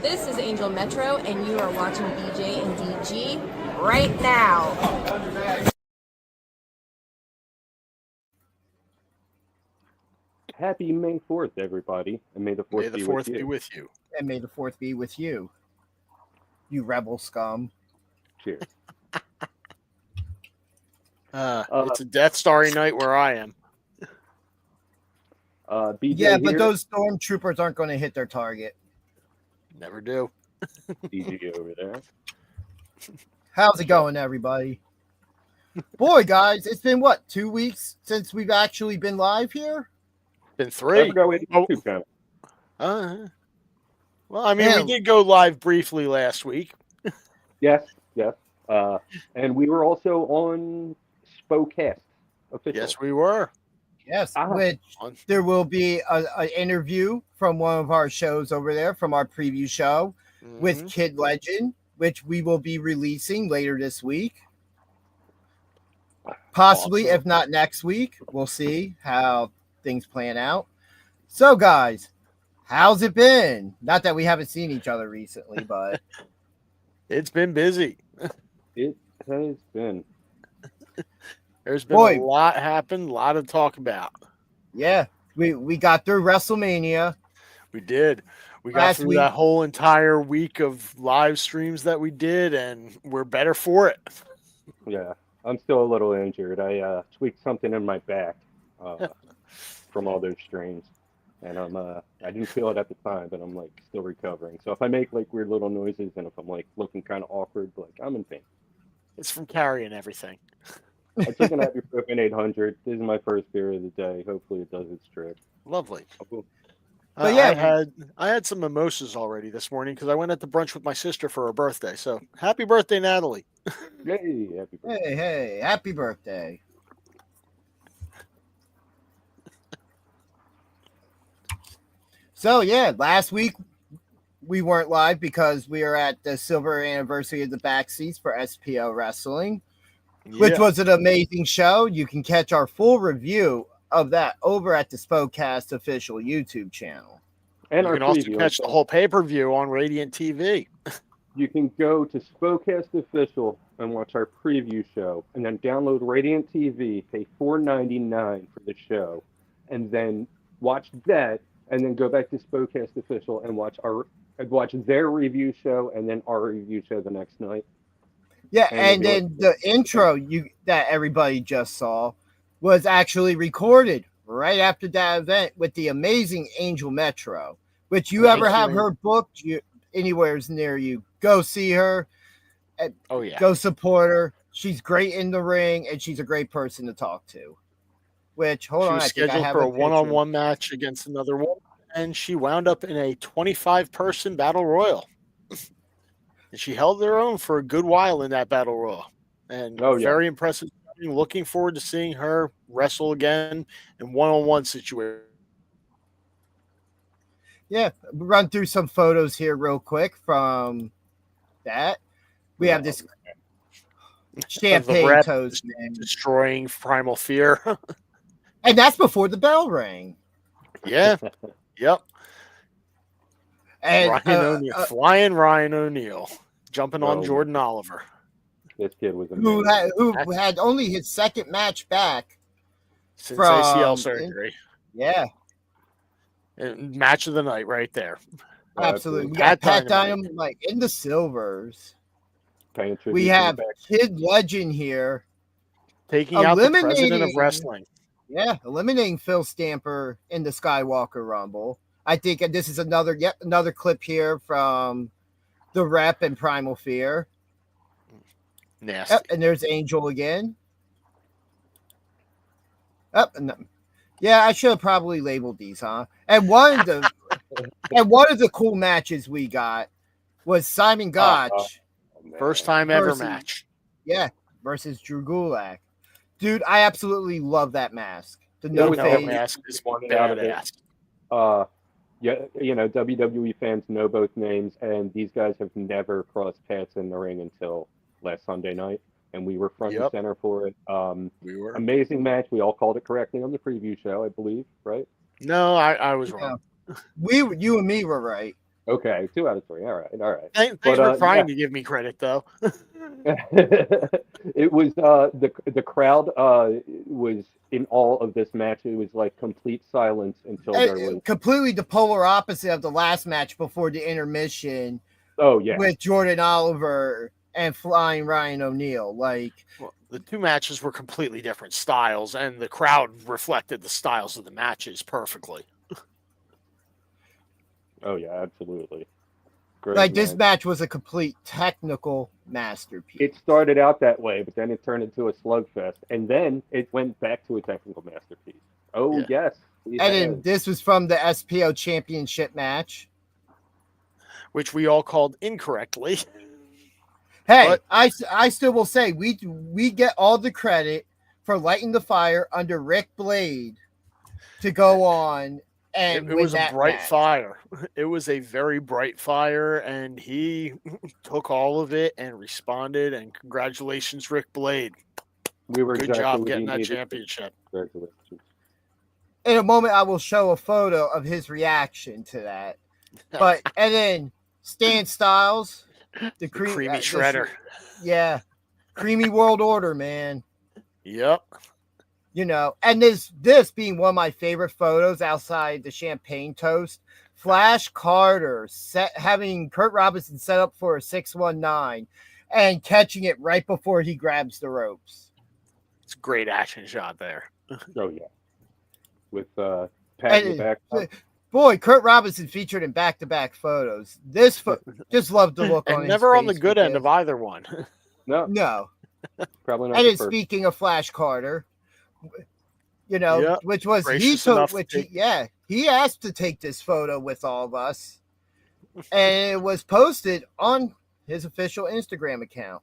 This is Angel Metro, and you are watching BJ and DG right now. Happy May 4th, everybody, and may the 4th, be with you. And may the 4th be with you, you rebel scum. Cheers. It's a Death Starry night where I am. BJ Yeah, but here. those stormtroopers aren't going to hit their target. Never do. DG over there. How's it going, everybody? Boy, guys, it's been, 2 weeks since we've actually been live here? Been 3. Go with YouTube channel. Well, I mean, we did go live briefly last week. Yes. And we were also on Spokecast official. Yes, we were. Yes, which there will be an interview from one of our shows over there from our preview show with Kid Legend, which we will be releasing later this week. Possibly, if not next week. We'll see how things plan out. So, guys, how's it been? Not that we haven't seen each other recently, but it's been busy. It has been. There's been a lot happened, a lot to talk about. Yeah, we got through WrestleMania. We did. We got through that whole entire week of live streams that we did, and we're better for it. Yeah, I'm still a little injured. I tweaked something in my back from all those streams, and I didn't feel it at the time, but I'm like still recovering. So if I make like weird little noises and if I'm like looking kind of awkward, like I'm in pain. It's from carrying everything. I took an ibuprofen 800. This is my first beer of the day. Hopefully, it does its trick. Lovely. But yeah, I had some mimosas already this morning because I went at the brunch with my sister for her birthday. So happy birthday, Natalie! Yay! Happy birthday! Hey! Happy birthday! So yeah, last week we weren't live because we were at the silver anniversary of the Backseats for SPO Wrestling. Which was an amazing show. You can catch our full review of that over at the Spokecast official YouTube channel. And you can also catch the whole pay-per-view on Radiant TV. You can go to Spokecast official and watch our preview show, and then download Radiant TV, pay $4.99 for the show, and then watch that, and then go back to Spokecast official and watch their review show, and then our review show the next night. Yeah, and then the intro that everybody just saw was actually recorded right after that event with the amazing Angel Metro, which you ever have her booked anywhere near you, go see her. Go support her. She's great in the ring, and she's a great person to talk to. Which, hold on, she was scheduled for a one-on-one match against another woman, and she wound up in a 25-person battle royal. And she held her own for a good while in that battle royal. And very impressive. Looking forward to seeing her wrestle again in one-on-one situation. Yeah, run through some photos here real quick from that. We have this champagne toast man destroying Primal Fear. And that's before the bell rang. Yeah. Yep. And flying Ryan O'Neal, jumping on Jordan Oliver. This kid was amazing. Who had only his second match back since ACL surgery. Yeah. And match of the night right there. Absolutely. We got Pat Dynamite in the silvers. We have Kid Legend here. Taking out the president of wrestling. Yeah, eliminating Phil Stamper in the Skywalker Rumble. I think this is another clip here from the Rep and Primal Fear. Nasty. And there's Angel again. Yeah, I should have probably labeled these, huh? And one of the cool matches we got was Simon Gotch. First time ever match. Yeah, versus Drew Gulak. Dude, I absolutely love that mask. The no-face mask is badass. Yeah, WWE fans know both names, and these guys have never crossed paths in the ring until last Sunday night, and we were front and center for it. We were. Amazing match. We all called it correctly on the preview show, I believe, right? No, I was wrong. You and me were right. Okay, 2 out of 3. All right. Thanks for trying to give me credit, though. It was the crowd was in all of this match. It was like complete silence until there was completely the polar opposite of the last match before the intermission. Oh yeah, with Jordan Oliver and Flying Ryan O'Neal. Well, the 2 matches were completely different styles, and the crowd reflected the styles of the matches perfectly. Oh yeah, absolutely. Great this match was a complete technical masterpiece. It started out that way, but then it turned into a slugfest, and then it went back to a technical masterpiece. Oh yeah. Yes, and then this was from the SPO Championship match, which we all called incorrectly. Hey, but I still will say we get all the credit for lighting the fire under Rick Blade to go on. And it was a bright fire. It was a very bright fire, and he took all of it and responded. And congratulations, Rick Blade. We were good job getting that championship. Congratulations. In a moment, I will show a photo of his reaction to that. But and then Stan Styles, the creamy shredder. Creamy World Order, man. Yep. And this being one of my favorite photos outside the champagne toast, Flash Carter having Kurt Robinson set up for a 619 and catching it right before he grabs the ropes. It's a great action shot there. Oh yeah, with Pat in the back. Boy, Kurt Robinson featured in back-to-back photos. This just loved the look on his never face on the good end of either one. No, probably not. And then speaking of Flash Carter. Which was he asked to take this photo with all of us, and it was posted on his official Instagram account.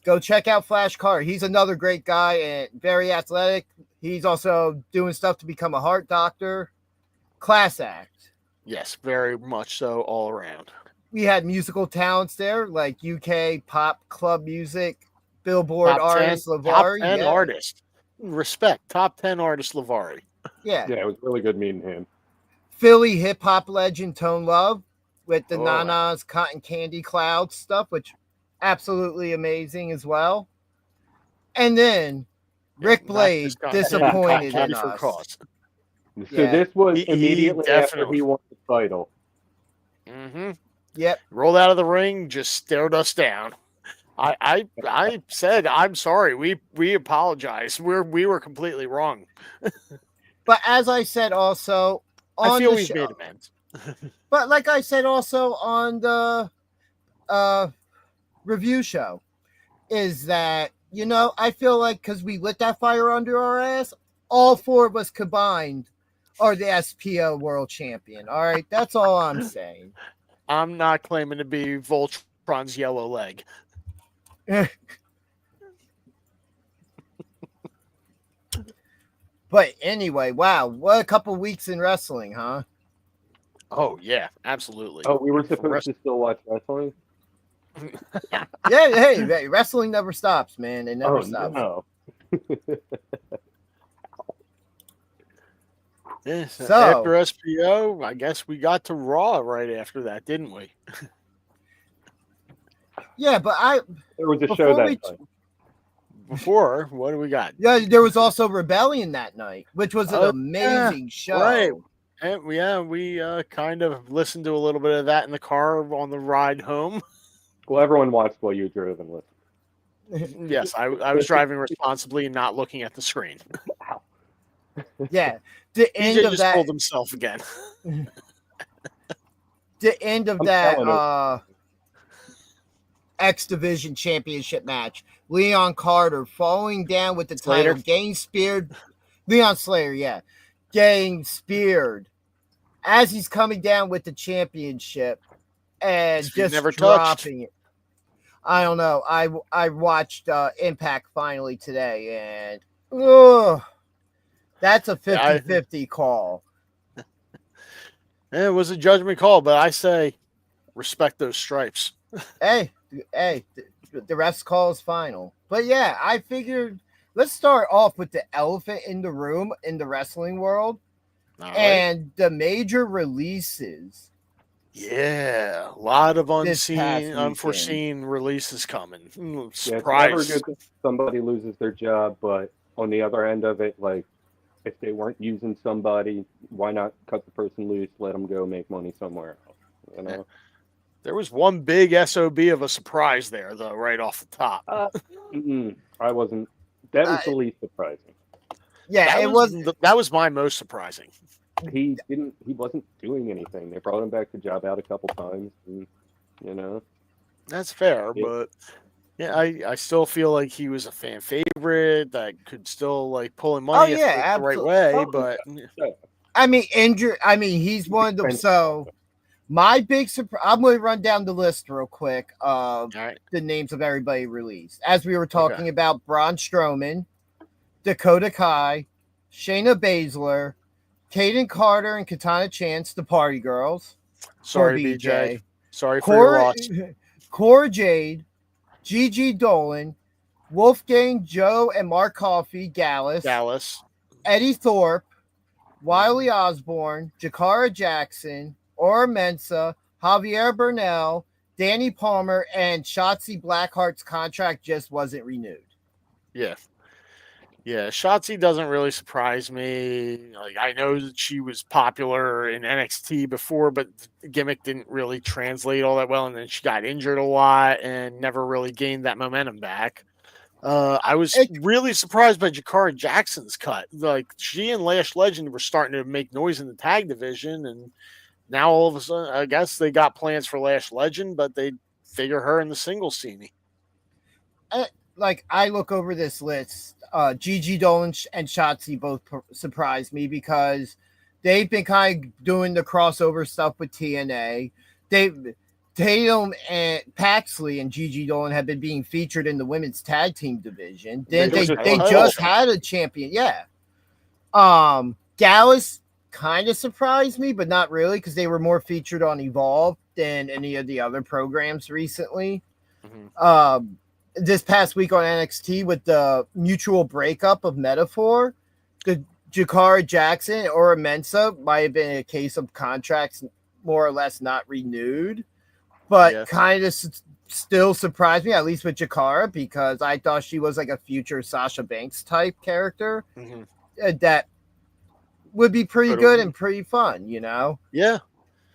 Go check out Flash Carter. He's another great guy and very athletic. He's also doing stuff to become a heart doctor. Class act. Yes, very much so all around. We had musical talents there like UK pop club music, Billboard artist Lavari. Top 10 artist. Respect. Top 10 artist Lavari. Yeah, it was really good meeting him. Philly hip hop legend Tone Love with the Nana's Cotton Candy Cloud stuff, which absolutely amazing as well. And then Rick Blade disappointed in us. So this was immediately after he won the title. Mm-hmm. Yep. Rolled out of the ring, just stared us down. I said, I'm sorry. We apologize. We were completely wrong. But as I said also on I feel the we've show, made amends. But like I said also on the review show, is that, I feel like because we lit that fire under our ass, all 4 of us combined are the SPO world champion. All right. That's all I'm saying. I'm not claiming to be Voltron's yellow leg. But anyway, wow, what a couple weeks in wrestling, huh? Oh yeah, absolutely. Oh, we were supposed to still watch wrestling. Hey, wrestling never stops, man. It never stops. No. So after SPO, I guess we got to Raw right after that, didn't we? Yeah, but there was a show that night. Before, what do we got? Yeah, there was also Rebellion that night, which was an amazing show. Right. And we kind of listened to a little bit of that in the car on the ride home. Well, everyone watched while you drove and listened. Yes, I was driving responsibly and not looking at the screen. Yeah, the end of that. Pulled himself again. The end of that X Division Championship match. Leon Carter falling down with the title, getting speared. Leon Slater, getting speared as he's coming down with the championship and just dropping it. I don't know. I watched Impact finally today, and that's a 50-50 call. It was a judgment call, but I say respect those stripes. Hey, the ref's call is final. But yeah, I figured let's start off with the elephant in the room in the wrestling world. And the major releases Yeah, a lot of This past unforeseen releases coming. Yeah, it's Surprise. never good that somebody loses their job, but on the other end of it, like, if they weren't using somebody, why not cut the person loose, let them go make money somewhere else, you know? There was one big SOB of a surprise there, though, right off the top. I wasn't. That was the least surprising. Yeah, that was my most surprising. He wasn't doing anything. They brought him back to job out a couple times, and, you know. That's fair, but yeah, I still feel like he was a fan favorite that could still like pull in money if the right way. But I mean, he's one of them. So my big surprise. I'm going to run down the list real quick of the names of everybody released. As we were talking about, Braun Strowman, Dakota Kai, Shayna Baszler, Kaden Carter and Katana Chance, the Party Girls. Sorry, BJ. Sorry for your loss. Cora Jade, Gigi Dolan, Wolfgang Joe and Mark Coffey, Gallus, Eddie Thorpe, Wiley Osborne, Jakara Jackson, Ora Mensa, Javier Bernal, Danny Palmer, and Shotzi Blackheart's contract just wasn't renewed. Yeah. Yeah, Shotzi doesn't really surprise me. Like, I know that she was popular in NXT before, but the gimmick didn't really translate all that well, and then she got injured a lot and never really gained that momentum back. I was really surprised by Jakara Jackson's cut. Like, she and Lash Legend were starting to make noise in the tag division, and now all of a sudden, I guess they got plans for Lash Legend, but they figure her in the singles scene. Like, I look over this list, Gigi Dolan and Shotzi both surprised me because they've been kind of doing the crossover stuff with TNA. Tatum and Paxley and Gigi Dolan have been being featured in the women's tag team division. Then they just had a champion. Yeah. Gallus kind of surprised me, but not really because they were more featured on Evolve than any of the other programs recently. Mm-hmm. This past week on NXT with the mutual breakup of Metaphor, the Jakara Jackson or Mensa might have been a case of contracts more or less not renewed, but kind of still surprised me, at least with Jakara, because I thought she was like a future Sasha Banks type character that would be pretty good and pretty fun, you know? Yeah.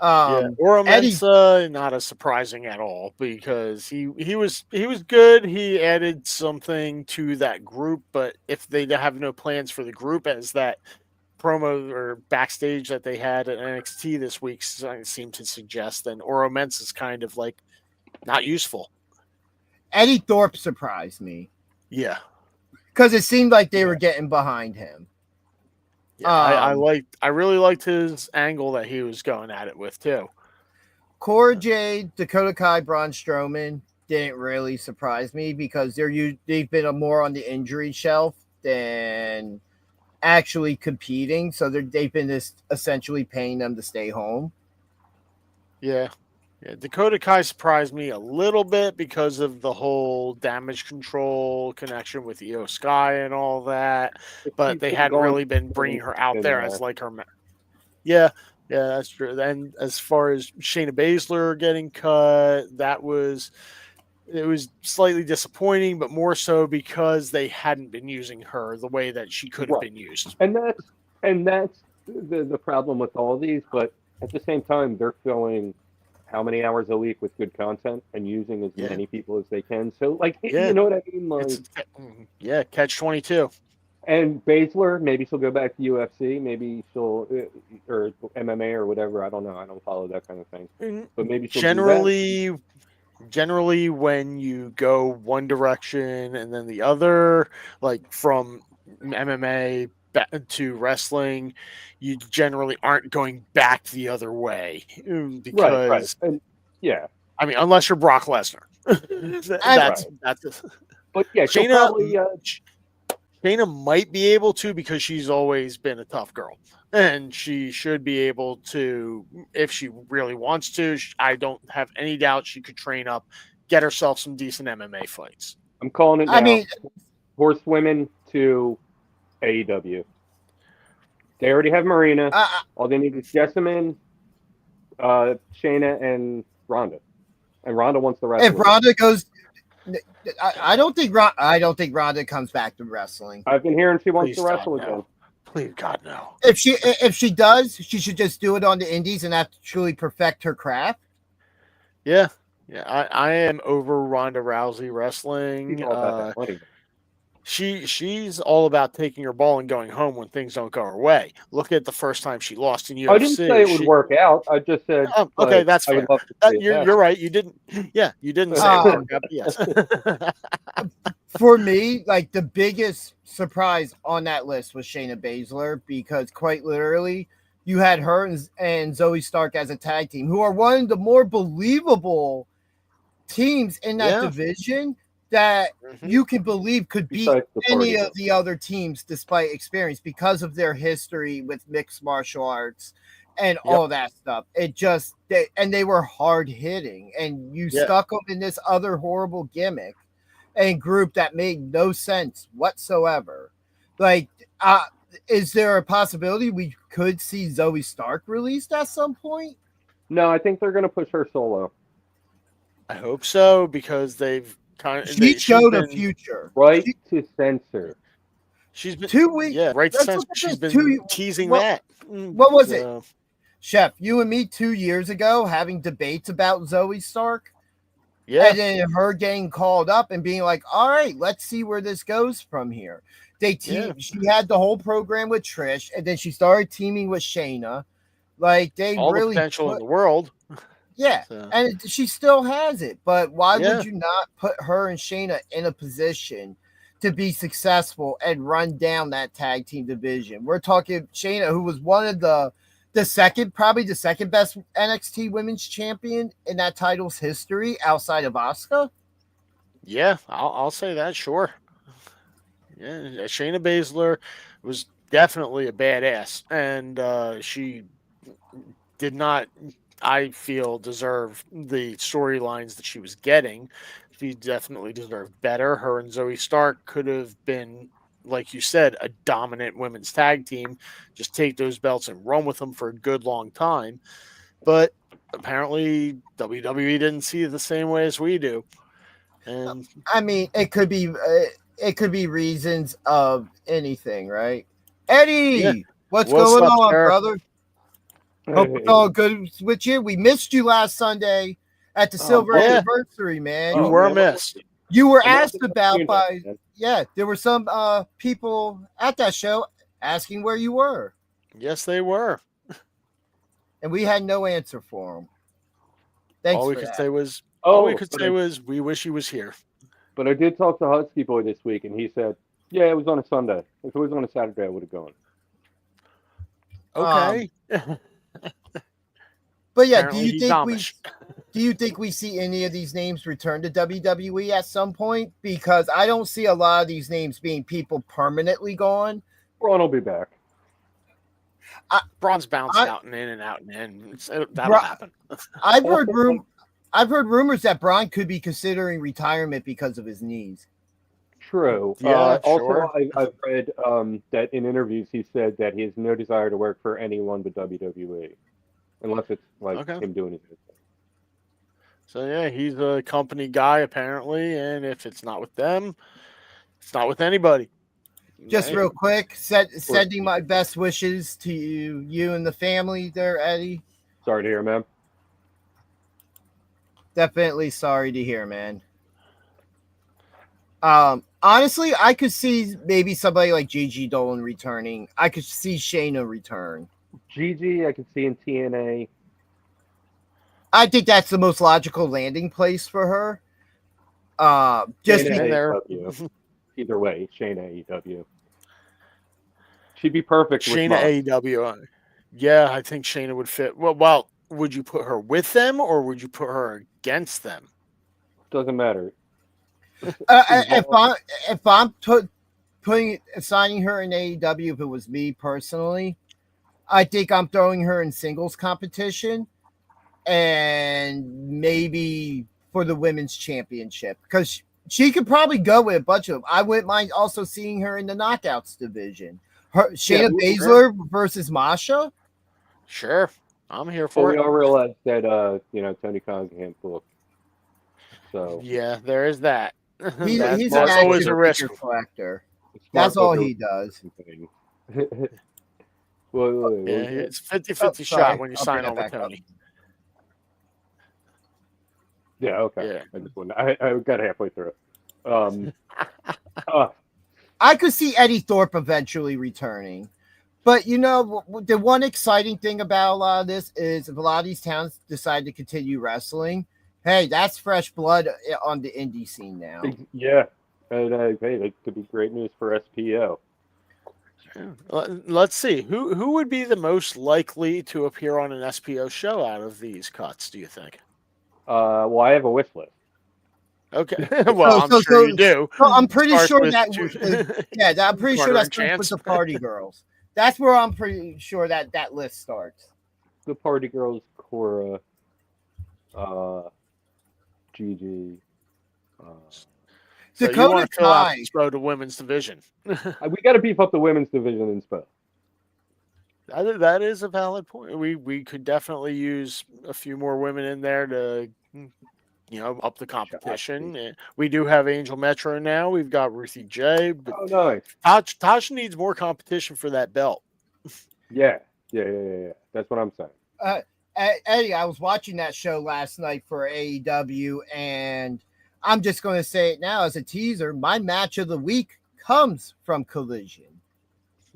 Ora Mensa, not as surprising at all because he was good. He added something to that group, but if they have no plans for the group, as that promo or backstage that they had at NXT this week seemed to suggest, then Ora Mensa is kind of like not useful. Eddie Thorpe surprised me. Yeah, because it seemed like they were getting behind him. Yeah, I really liked his angle that he was going at it with too. Cora Jade, Dakota Kai, Braun Strowman didn't really surprise me because they've been more on the injury shelf than actually competing. So they've been essentially paying them to stay home. Yeah. Dakota Kai surprised me a little bit because of the whole Damage Control connection with Io Sky and all that, but they hadn't really been bringing her out there as like her. Yeah, that's true. And as far as Shayna Baszler getting cut, it was slightly disappointing, but more so because they hadn't been using her the way that she could have been used. And that's the problem with all these. But at the same time, they're filling how many hours a week with good content and using as many people as they can. So, like, you know what I mean? Like, catch-22. And Baszler, maybe she'll go back to UFC. Maybe she'll, or MMA or whatever. I don't know. I don't follow that kind of thing. But maybe she'll Generally, when you go one direction and then the other, like from MMA to wrestling, you generally aren't going back the other way because And, I mean, unless you're Brock Lesnar. that's but yeah, Shayna might be able to because she's always been a tough girl, and she should be able to if she really wants to. I don't have any doubt she could train up, get herself some decent MMA fights. I'm calling it now. I mean, horsewomen to AEW. They already have Marina. All they need is Jessamine, Shayna and Ronda, and Ronda wants the rest. If Ronda goes, I don't think Ronda comes back to wrestling. I've been hearing she wants Please, to wrestle God, no. again. Please, God, no. If she does, she should just do it on the indies and actually perfect her craft. Yeah. I am over Ronda Rousey wrestling. She's all about that money. She's all about taking her ball and going home when things don't go her way. Look at the first time she lost in UFC. I didn't say it would work out. I just said, okay, that's fair. You're right. You didn't. Yeah, you didn't say it would work out. Yes. For me, like the biggest surprise on that list was Shayna Baszler, because quite literally, you had her and Zoe Stark as a tag team, who are one of the more believable teams in that division that you can believe could beat any of the other teams despite experience, because of their history with mixed martial arts and all that stuff. It just, they were hard hitting, and you stuck them in this other horrible gimmick and group that made no sense whatsoever. Like, is there a possibility we could see Zoe Stark released at some point? No, I think they're going to push her solo. I hope so, because she showed a future. Right to censor. She's been 2 weeks. Yeah, right to censor. She's been teasing that. What was it? Chef, you and me 2 years ago having debates about Zoe Stark. Yeah. And then her getting called up and being like, all right, let's see where this goes from here. She had the whole program with Trish, and then she started teaming with Shayna. Like, they all really the potential in the world. Yeah, and she still has it. But why would you not put her and Shayna in a position to be successful and run down that tag team division? We're talking Shayna, who was one of the second best NXT women's champion in that title's history outside of Asuka. Yeah, I'll say that, sure. Yeah, Shayna Baszler was definitely a badass, and she did not, I feel, deserve the storylines that she was getting. She definitely deserved better. Her and Zoe Stark could have been, like you said, a dominant women's tag team. Just take those belts and run with them for a good long time. But apparently WWE didn't see it the same way as we do. And I mean, it could be reasons of anything, right? Eddie, what's going on, brother? Hope it's all good with you. We missed you last Sunday at the Silver Anniversary, man. You were missed. You were asked about there were some people at that show asking where you were. Yes, they were. And we had no answer for them. Thanks. All we could say was we wish he was here. But I did talk to Husky Boy this week, and he said, yeah, it was on a Sunday. If it was on a Saturday, I would have gone. Okay. But yeah, do you think we see any of these names return to WWE at some point? Because I don't see a lot of these names being people permanently gone. Braun will be back. Braun's bouncing out and in and out and in. That'll happen. I've heard rumors that Braun could be considering retirement because of his knees. True. Yeah, also, I've read that in interviews he said that he has no desire to work for anyone but WWE, unless it's him doing his own thing. So yeah, he's a company guy apparently, and if it's not with them, it's not with anybody. Just real quick, sending my best wishes to you and the family there, Eddie. Sorry to hear, man. Definitely sorry to hear, man. Honestly, I could see maybe somebody like Gigi Dolan returning. I could see Shayna return. Gigi, I could see in TNA. I think that's the most logical landing place for her. Just either way, Shayna AEW. She'd be perfect. Shayna AEW. Yeah, I think Shayna would fit. Well, would you put her with them or would you put her against them? Doesn't matter. If I'm assigning her in AEW, if it was me personally, I think I'm throwing her in singles competition and maybe for the women's championship, because she could probably go with a bunch of them. I wouldn't mind also seeing her in the knockouts division. Shayna Baszler versus Masha. Sure. I'm here But for we it. all realize that Tony Khan can't book. So Yeah, there is that. He's an That's always action a risk. figure collector. Smart That's all booker he does. thing. Wait, Yeah, it's 50-50 shot sorry. when you I'll sign bring on it with back up. Tony. Yeah, okay. Yeah. I got halfway through. I could see Eddie Thorpe eventually returning. But, the one exciting thing about a lot of this is if a lot of these towns decide to continue wrestling, hey, that's fresh blood on the indie scene now. Yeah. And hey, that could be great news for SPO. Let's see. Who would be the most likely to appear on an SPO show out of these cuts, do you think? Well, I have a wish list. Okay. Well, I'm sure you do. So I'm pretty Starts sure with that I'm pretty sure Carter that and starts Chance. with the Party Girls. That's where I'm pretty sure that list starts. The Party Girls, Cora, Gigi. So Dakota you want to fill out Kai. the SPO to women's division. We got to beef up the women's division in SPO. That is a valid point. We could definitely use a few more women in there to, up the competition. We do have Angel Metro now. We've got Ruthie J. But nice. Tasha needs more competition for that belt. Yeah. That's what I'm saying. Eddie, I was watching that show last night for AEW, and I'm just going to say it now as a teaser. My match of the week comes from Collision.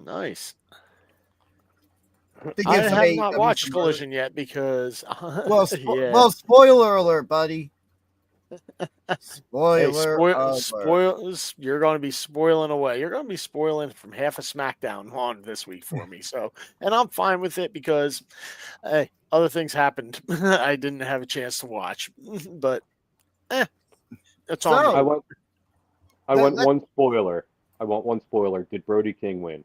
Nice. I have not watched Collision yet because... Well, spoiler alert, buddy. Spoiler alert. You're going to be spoiling away. You're going to be spoiling from half a SmackDown on this week for me. And I'm fine with it because other things happened. I didn't have a chance to watch, but it's on me. I want one spoiler. Did Brody King win?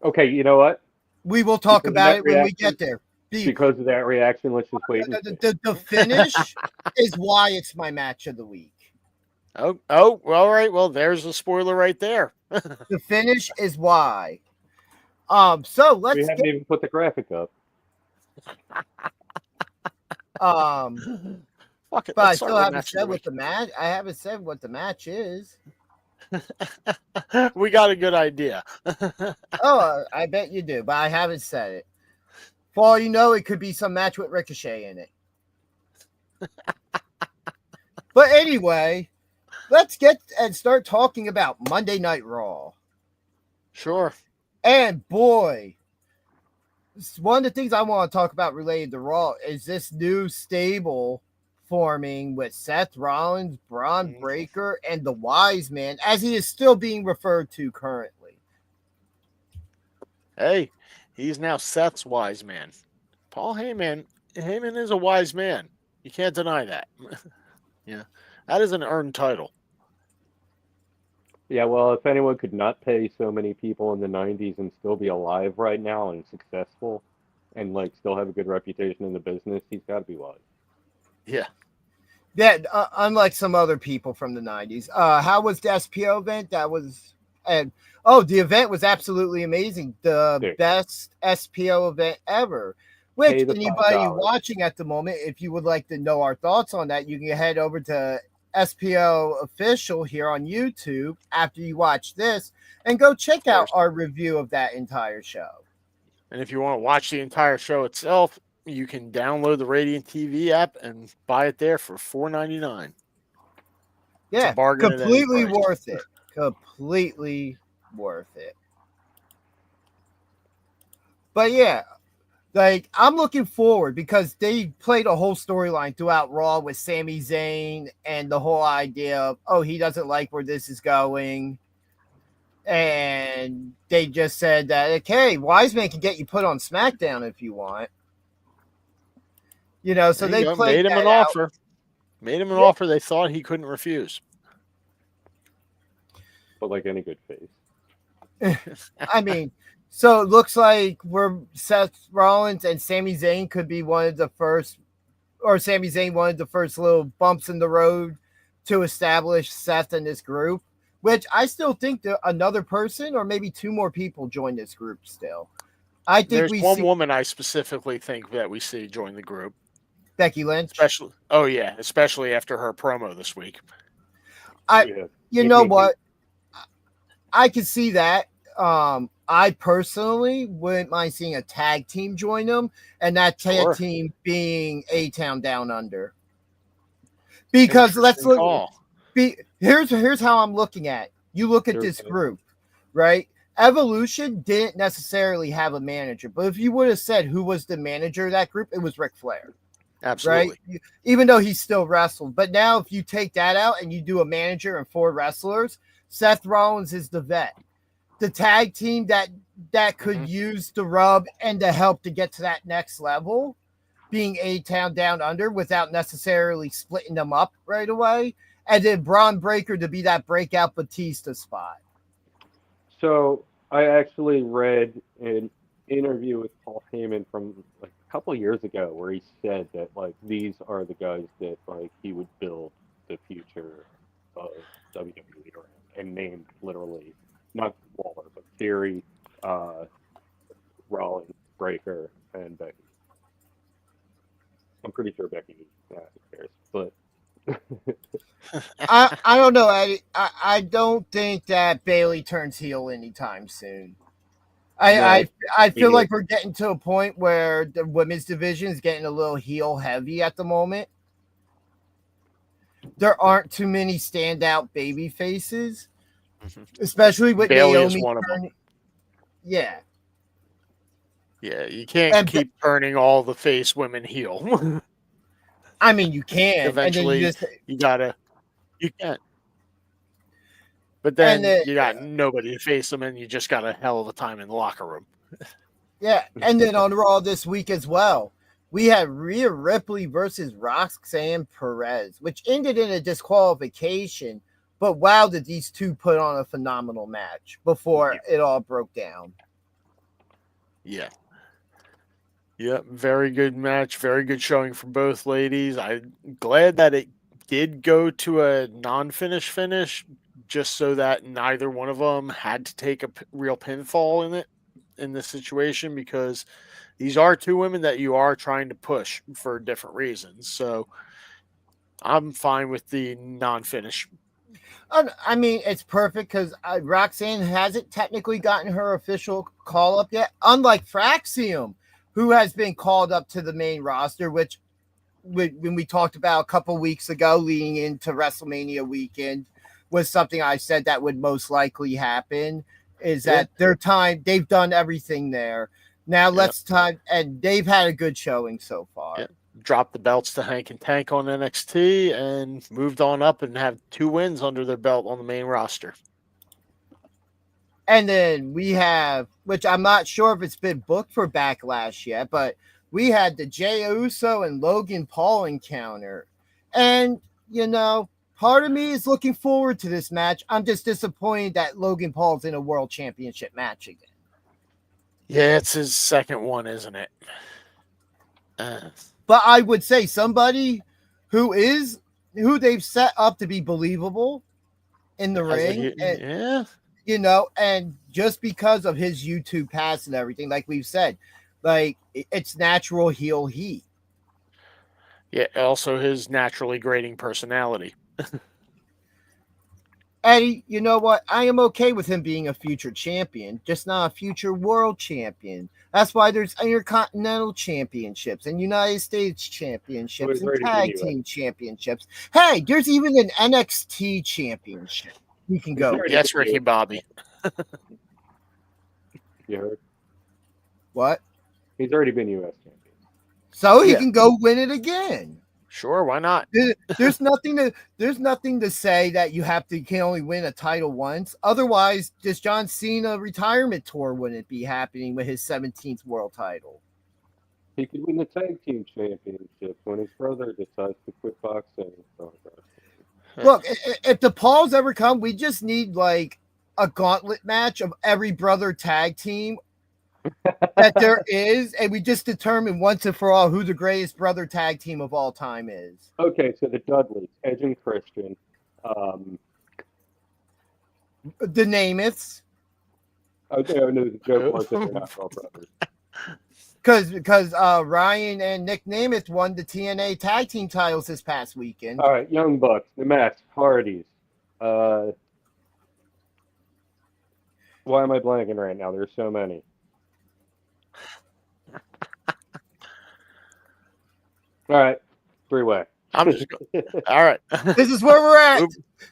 Okay, you know what? We will talk about it when we get there. Because of that reaction, let's just wait. The finish is why it's my match of the week. Oh, all right. Well, there's a spoiler right there. The finish is why. So let's. We haven't even put the graphic up. Fuck it. But I still haven't said what the match. I haven't said what the match is. We got a good idea. I bet you do, but I haven't said it. For all you know, it could be some match with Ricochet in it. But anyway, let's get and start talking about Monday Night Raw. Sure. And boy, one of the things I want to talk about related to Raw is this new stable forming with Seth Rollins, Bron Breakker, and the Wise Man, as he is still being referred to currently. Hey, he's now Seth's wise man. Paul Heyman is a wise man. You can't deny that. Yeah, that is an earned title. Yeah, well, if anyone could not pay so many people in the 90s and still be alive right now and successful and still have a good reputation in the business, he's got to be wise. Yeah. Yeah, unlike some other people from the 90s. How was the SPO event? The event was absolutely amazing. The best SPO event ever. Which anybody watching at the moment, if you would like to know our thoughts on that, you can head over to SPO Official here on YouTube after you watch this and go check out our review of that entire show. And if you want to watch the entire show itself, you can download the Radiant TV app and buy it there for $4.99. Yeah, completely worth it. Completely worth it. But yeah, I'm looking forward because they played a whole storyline throughout Raw with Sami Zayn and the whole idea of, he doesn't like where this is going. And they just said that, okay, Wise Man can get you put on SmackDown if you want. So they made him an offer. Made him an offer they thought he couldn't refuse. But like any good face. I mean, so it looks like Seth Rollins and Sami Zayn could be one of the first, or Sami Zayn one of the first little bumps in the road to establish Seth in this group, which I still think that another person or maybe two more people join this group still. I think There's we one see woman I specifically think that we see join the group. Becky Lynch. Especially after her promo this week. You know what? I can see that. I personally wouldn't mind seeing a tag team join them, and that tag team being A-Town Down Under. Because let's look. Here's how I'm looking at it. You look at this group, right? Evolution didn't necessarily have a manager, but if you would have said who was the manager of that group, it was Ric Flair. Absolutely. Right? Even though he still wrestled. But now if you take that out and you do a manager and 4 wrestlers, Seth Rollins is the vet. The tag team that could use the rub and the help to get to that next level, being A-Town Down Under without necessarily splitting them up right away. And then Bron Breakker to be that breakout Batista spot. So I actually read an interview with Paul Heyman from like a couple of years ago where he said that like these are the guys that like he would build the future of WWE around, and named literally not Waller but Theory, Rollins, Breakker, and Becky. I'm pretty sure Becky cares, but I don't know, Eddie. I don't think that Bayley turns heel anytime soon. I feel like we're getting to a point where the women's division is getting a little heel heavy at the moment. There aren't too many standout baby faces, especially with Bayley Naomi. Is one of them. Yeah. Yeah, you can't keep turning all the face women heel. I mean, you can. Eventually, and then you can't. But then you got nobody to face them, and you just got a hell of a time in the locker room. Yeah, and then on Raw this week as well, we had Rhea Ripley versus Roxanne Perez, which ended in a disqualification. But wow, did these two put on a phenomenal match before it all broke down. Yeah. Yeah, very good match. Very good showing from both ladies. I'm glad that it did go to a non-finish finish, just so that neither one of them had to take a real pinfall in this situation, because these are two women that you are trying to push for different reasons. So I'm fine with the non-finish. I mean, it's perfect because Roxanne hasn't technically gotten her official call up yet, unlike Fraxium, who has been called up to the main roster, which when we talked about a couple weeks ago leading into WrestleMania weekend was something I said that would most likely happen, is that their time, they've done everything there. Now and they've had a good showing so far. Yep. Dropped the belts to Hank and Tank on NXT and moved on up and have 2 wins under their belt on the main roster. And then we have, which I'm not sure if it's been booked for Backlash yet, but we had the Jey Uso and Logan Paul encounter. And, you know, part of me is looking forward to this match. I'm just disappointed that Logan Paul's in a world championship match again. Yeah, it's his second one, isn't it? But I would say somebody who they've set up to be believable in the ring. You know, and just because of his YouTube past and everything, like we've said, like it's natural heel heat. Yeah, also his naturally grating personality. Eddie, you know what? I am okay with him being a future champion, just not a future world champion. That's why there's Intercontinental Championships and United States Championships and Tag Team Championships. Hey, there's even an NXT Championship. He can go. Yes, Ricky Bobby. You heard? What? He's already been U.S. champion. So he can go win it again. Sure, why not? There's nothing to say that you can only win a title once. Otherwise, this John Cena retirement tour wouldn't be happening with his 17th world title. He could win the tag team championship when his brother decides to quit boxing. Look, if the Pauls ever come, we just need like a gauntlet match of every brother tag team that there is, and we just determine once and for all who the greatest brother tag team of all time is. Okay, so the Dudleys, Edge and Christian, the Namaths. Okay, no, the joke was that they're not all brothers. Because Ryan and Nick Nemeth won the TNA tag team titles this past weekend. All right, Young Bucks, the Mets, Hardys. Why am I blanking right now? There's so many. All right, three-way. I'm just all right. This is where we're at.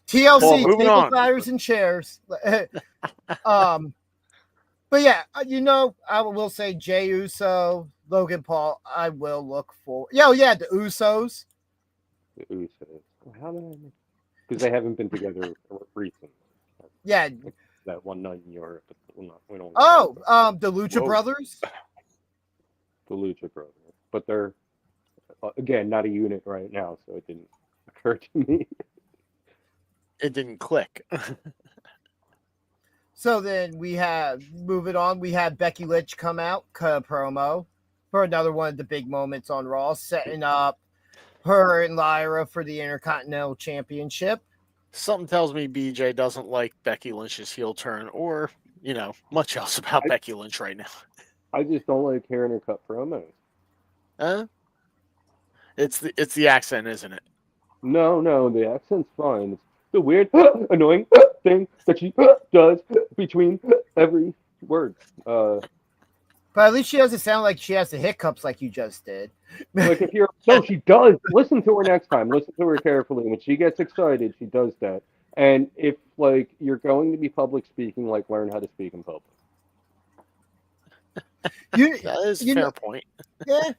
TLC, moving table, on. fires, and chairs. But yeah, I will say Jey Uso, Logan Paul. I will look for. Yeah, the Usos. The Usos. How did I? Because they haven't been together recently. Yeah. That one night in Europe. We don't. The Lucha Brothers. The Lucha Brothers, but they're again not a unit right now, so it didn't occur to me. It didn't click. So then moving on, we have Becky Lynch come out, cut a promo for another one of the big moments on Raw, setting up her and Lyra for the Intercontinental Championship. Something tells me BJ doesn't like Becky Lynch's heel turn or, much else about Becky Lynch right now. I just don't like hearing her cut promos. It's the accent, isn't it? No, the accent's fine. It's the weird, annoying thing that she does between every word. But at least she doesn't sound like she has the hiccups like you just did. Like she does. Listen to her next time. Listen to her carefully. When she gets excited, she does that. And if you're going to be public speaking, learn how to speak in public. That is a fair point. Yeah,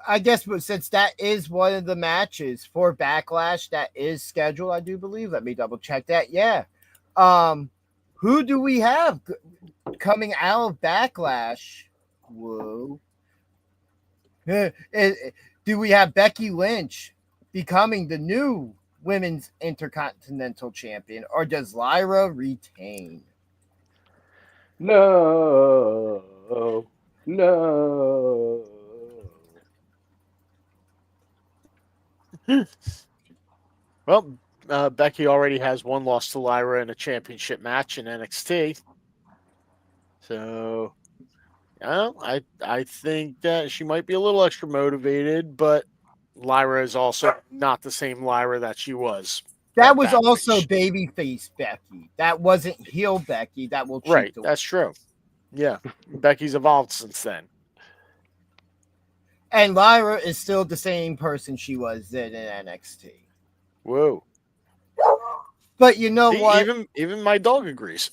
I guess since that is one of the matches for Backlash that is scheduled, I do believe. Let me double check that. Yeah. Who do we have coming out of Backlash? Whoa. Do we have Becky Lynch becoming the new Women's Intercontinental Champion, or does Lyra retain? No. Well, Becky already has one loss to Lyra in a championship match in NXT. So, I think that she might be a little extra motivated, but Lyra is also not the same Lyra that she was. That was also babyface Becky. That wasn't heel Becky. That will cheat. Right, that's true. Yeah, Becky's evolved since then. And Lyra is still the same person she was then in NXT. Whoa. But you know what? Even my dog agrees.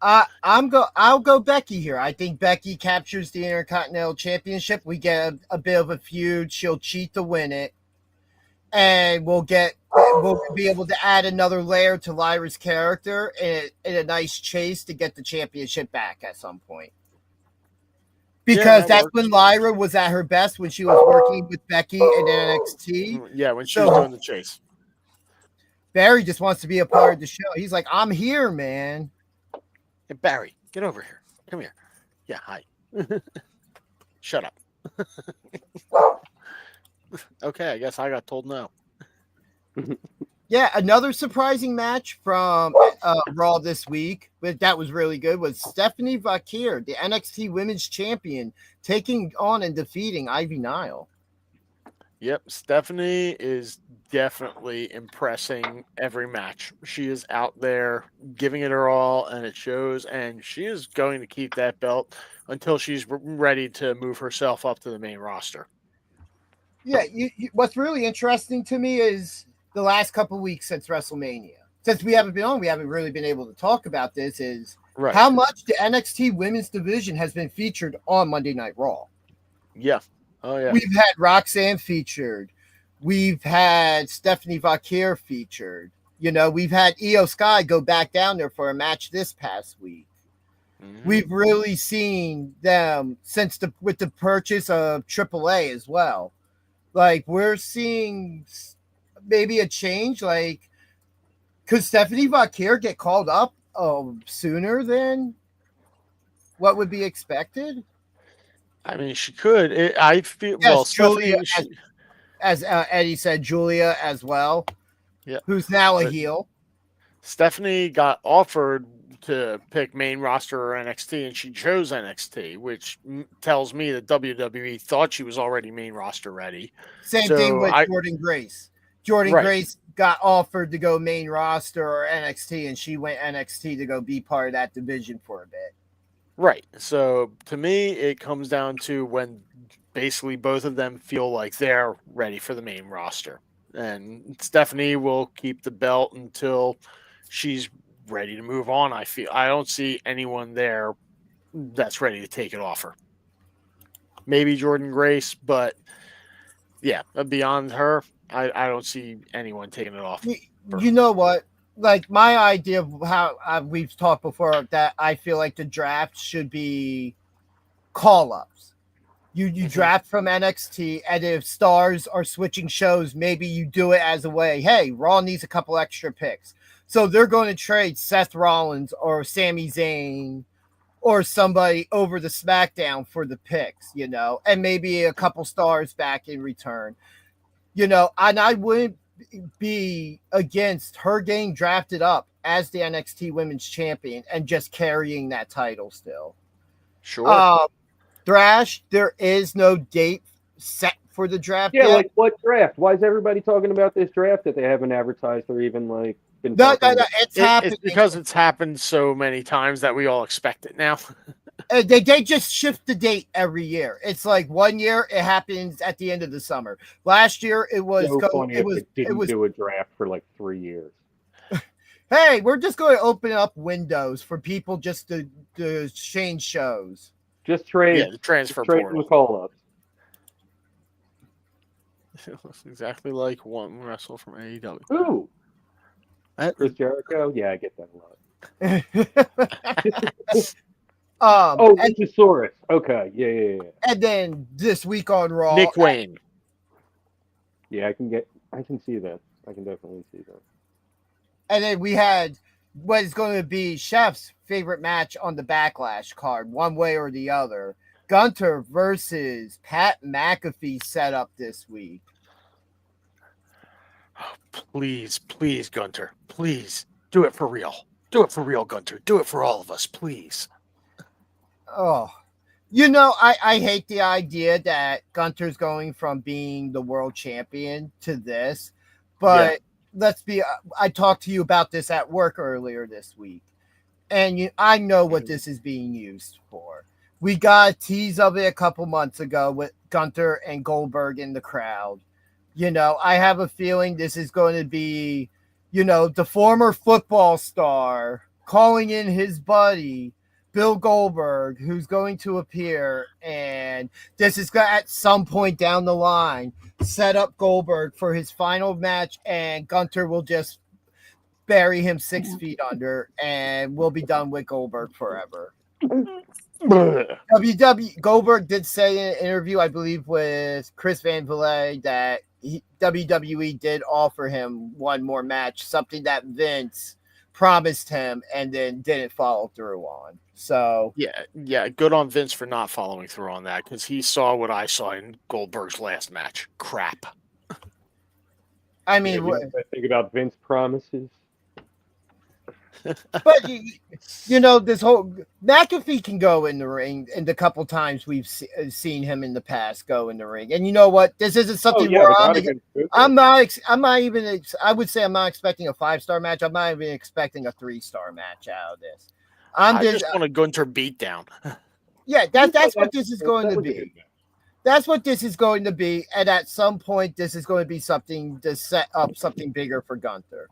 I'll go Becky here. I think Becky captures the Intercontinental Championship. We get a bit of a feud. She'll cheat to win it. And we'll be able to add another layer to Lyra's character in a nice chase to get the championship back at some point. Because that's when Lyra was at her best, when she was working with Becky in NXT. Yeah, when she was doing the chase. Barry just wants to be a part of the show. He's like, I'm here, man. Hey, Barry, get over here. Come here. Yeah, hi. Shut up. Okay, I guess I got told no. Yeah, another surprising match from Raw this week, but that was really good, was Stephanie Vaquer, the NXT Women's Champion, taking on and defeating Ivy Nile. Yep, Stephanie is definitely impressing every match. She is out there giving it her all, and it shows, and she is going to keep that belt until she's ready to move herself up to the main roster. Yeah, what's really interesting to me is the last couple of weeks since WrestleMania. Since we haven't been on, we haven't really been able to talk about this, is how much the NXT women's division has been featured on Monday Night Raw. Yeah. Oh, yeah. We've had Roxanne featured. We've had Stephanie Vaquer featured. We've had Io Sky go back down there for a match this past week. Mm-hmm. We've really seen them with the purchase of AAA as well. We're seeing maybe a change. Could Stephanie Vaquer get called up sooner than what would be expected? I mean, she could. I feel Julia, as Eddie said, Julia as well. Yeah, who's now a heel. Stephanie got offered to pick main roster or NXT, and she chose NXT, which tells me that WWE thought she was already main roster ready. Same thing with Jordan Grace. Jordan Grace got offered to go main roster or NXT, and she went NXT to go be part of that division for a bit. Right. So to me, it comes down to when basically both of them feel like they're ready for the main roster. And Stephanie will keep the belt until she's ready to move on. I don't see anyone there that's ready to take it off her. Maybe Jordan Grace, but yeah, beyond her, I don't see anyone taking it off. You know what? Like my idea of how we've talked before that I feel like the draft should be call-ups. You draft from NXT, and if stars are switching shows, maybe you do it as a way, hey, Raw needs a couple extra picks. So they're going to trade Seth Rollins or Sami Zayn or somebody over the SmackDown for the picks, and maybe a couple stars back in return. And I wouldn't be against her getting drafted up as the NXT Women's Champion and just carrying that title still. Sure. Thrash, there is no date set for the draft yet. Like what draft? Why is everybody talking about this draft that they haven't advertised or even been No, it's happening. It's because it's happened so many times that we all expect it now. They just shift the date every year. It's like 1 year it happens at the end of the summer. Last year it was do a draft for like 3 years. Hey, we're just going to open up windows for people just to change shows. Just trade. Yeah, the transfer portal. Call-ups. It looks exactly like one wrestle from AEW. Ooh. Chris Jericho? Yeah, I get that a lot. Luchasaurus. Okay. Yeah. And then this week on Raw, Nick Wayne. Yeah, I can see that. I can definitely see that. And then we had what is going to be Chef's favorite match on the Backlash card, one way or the other. Gunther versus Pat McAfee set up this week. Oh, please, Gunther. Please, do it for real. Do it for real, Gunther. Do it for all of us, please. Oh, I hate the idea that Gunther's going from being the world champion to this, but I talked to you about this at work earlier this week, and I know what this is being used for. We got a tease of it a couple months ago with Gunther and Goldberg in the crowd. I have a feeling this is going to be, the former football star calling in his buddy, Bill Goldberg, who's going to appear, and this is going to, at some point down the line, set up Goldberg for his final match, and Gunther will just bury him 6 feet under, and we'll be done with Goldberg forever. Goldberg did say in an interview, I believe, with Chris Van Vliet, that WWE did offer him one more match, something that Vince promised him and then didn't follow through on. So yeah, good on Vince for not following through on that, because he saw what I saw in Goldberg's last match. Crap. I mean, I think about Vince promises. But this whole McAfee can go in the ring, and the couple times we've seen him in the past go in the ring. And you know what? This isn't something where I'm not even. I would say I'm not expecting a 5-star match. I'm not even expecting a 3-star match out of this. I just want a Gunther beatdown. Yeah, that's what this is going to be. That's what this is going to be. And at some point, this is going to be something to set up something bigger for Gunther.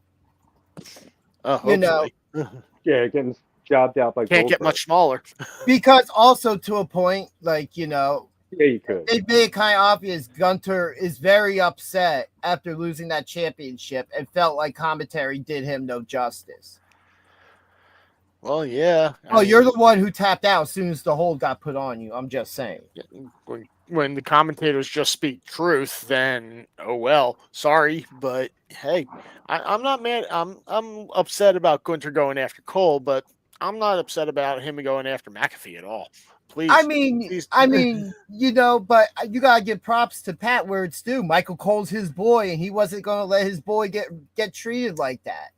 Yeah, getting jobbed out by Can't get much smaller. Because also to a point, you could. They made it kind of obvious Gunther is very upset after losing that championship and felt like commentary did him no justice. Well, yeah. You're the one who tapped out as soon as the hold got put on you. I'm just saying. When the commentators just speak truth, then oh well. Sorry, but hey, I'm not mad. I'm upset about Gunther going after Cole, but I'm not upset about him going after McAfee at all. Please. But you gotta give props to Pat where it's due. Michael Cole's his boy, and he wasn't gonna let his boy get treated like that.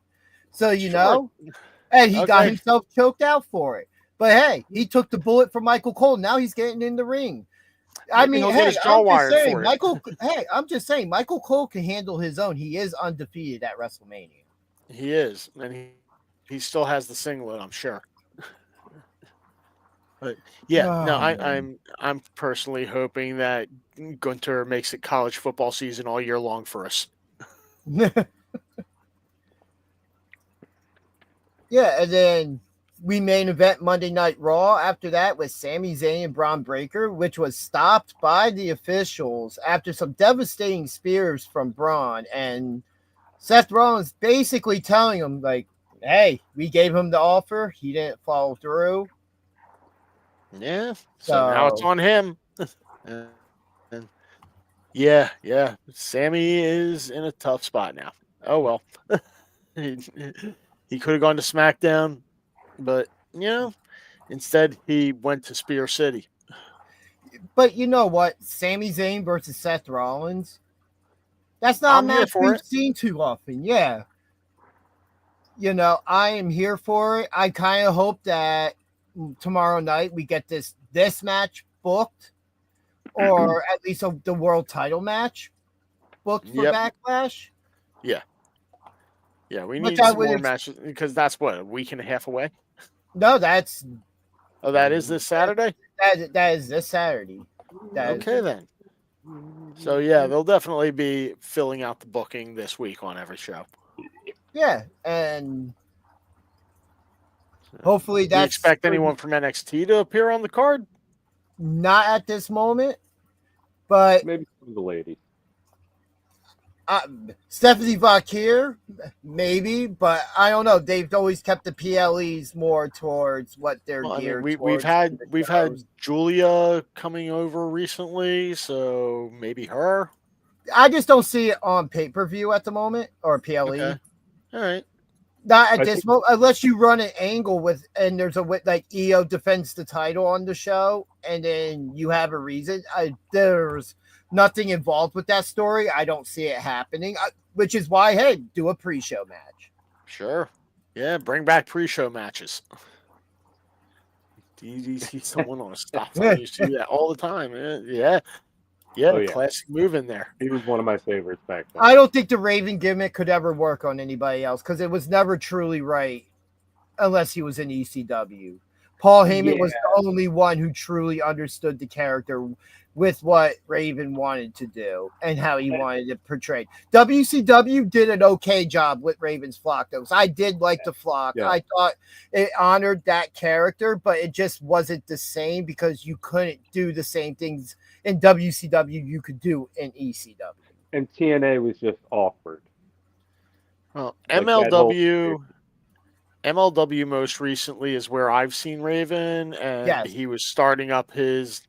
So And he got himself choked out for it. But hey, he took the bullet from Michael Cole. Now he's getting in the ring. I mean, hey, I'm just saying, Michael Cole can handle his own. He is undefeated at WrestleMania. He is, and he still has the singlet, I'm sure. But I'm personally hoping that Gunter makes it college football season all year long for us. Yeah, and then we main event Monday Night Raw after that with Sami Zayn and Bron Breakker, which was stopped by the officials after some devastating spears from Braun, and Seth Rollins basically telling him, like, hey, we gave him the offer. He didn't follow through. Yeah, so now it's on him. And yeah, Sammy is in a tough spot now. Oh, well. He could have gone to SmackDown, but, instead he went to Spear City. But you know what? Sami Zayn versus Seth Rollins, that's not a match we've seen too often. Yeah. I am here for it. I kind of hope that tomorrow night we get this match booked, or at least the world title match booked for Backlash. Yeah, we need some more matches, because that's a week and a half away. No, that's. Oh, that is this Saturday? That is this Saturday. Then. So yeah, they'll definitely be filling out the booking this week on every show. Yeah, and hopefully that's. Do you expect anyone from NXT to appear on the card? Not at this moment, but maybe some of the ladies. Stephanie Vakir, maybe, but I don't know. They've always kept the PLEs more towards what they're geared towards. We've had Julia coming over recently, so maybe her. I just don't see it on pay-per-view at the moment, or PLE. Okay. All right. Not at this moment, unless you run an angle and there's like EO defends the title on the show, and then you have a reason. There's nothing involved with that story. I don't see it happening, which is why, hey, do a pre-show match. Sure. Yeah, bring back pre-show matches. Do you see someone on a stop? I used to do that all the time. Yeah. Classic move in there. He was one of my favorites back then. I don't think the Raven gimmick could ever work on anybody else, because it was never truly right unless he was in ECW. Paul Heyman was the only one who truly understood the character with what Raven wanted to do and how he wanted it portrayed. WCW did an okay job with Raven's flock, though. I did like the flock. Yeah. I thought it honored that character, but it just wasn't the same, because you couldn't do the same things in WCW you could do in ECW. And TNA was just awkward. Well, MLW most recently is where I've seen Raven, and he was starting up his,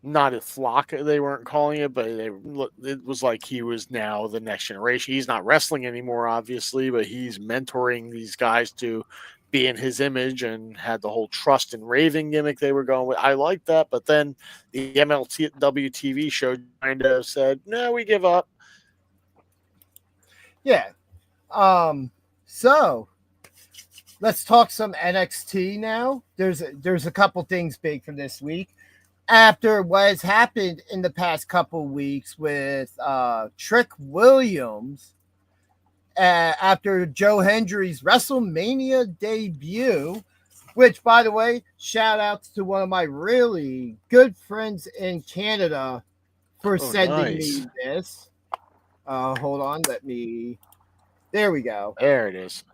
not a flock, they weren't calling it, but it was like he was now the next generation. He's not wrestling anymore, obviously, but he's mentoring these guys to be in his image, and had the whole trust in Raven gimmick they were going with. I like that, but then the MLW TV show kind of said, no, we give up. Yeah. So let's talk some NXT now. There's a couple things big from this week. After what has happened in the past couple weeks with Trick Williams, after Joe Hendry's WrestleMania debut, which, by the way, shout out to one of my really good friends in Canada for sending me this. Hold on, there we go. There it is.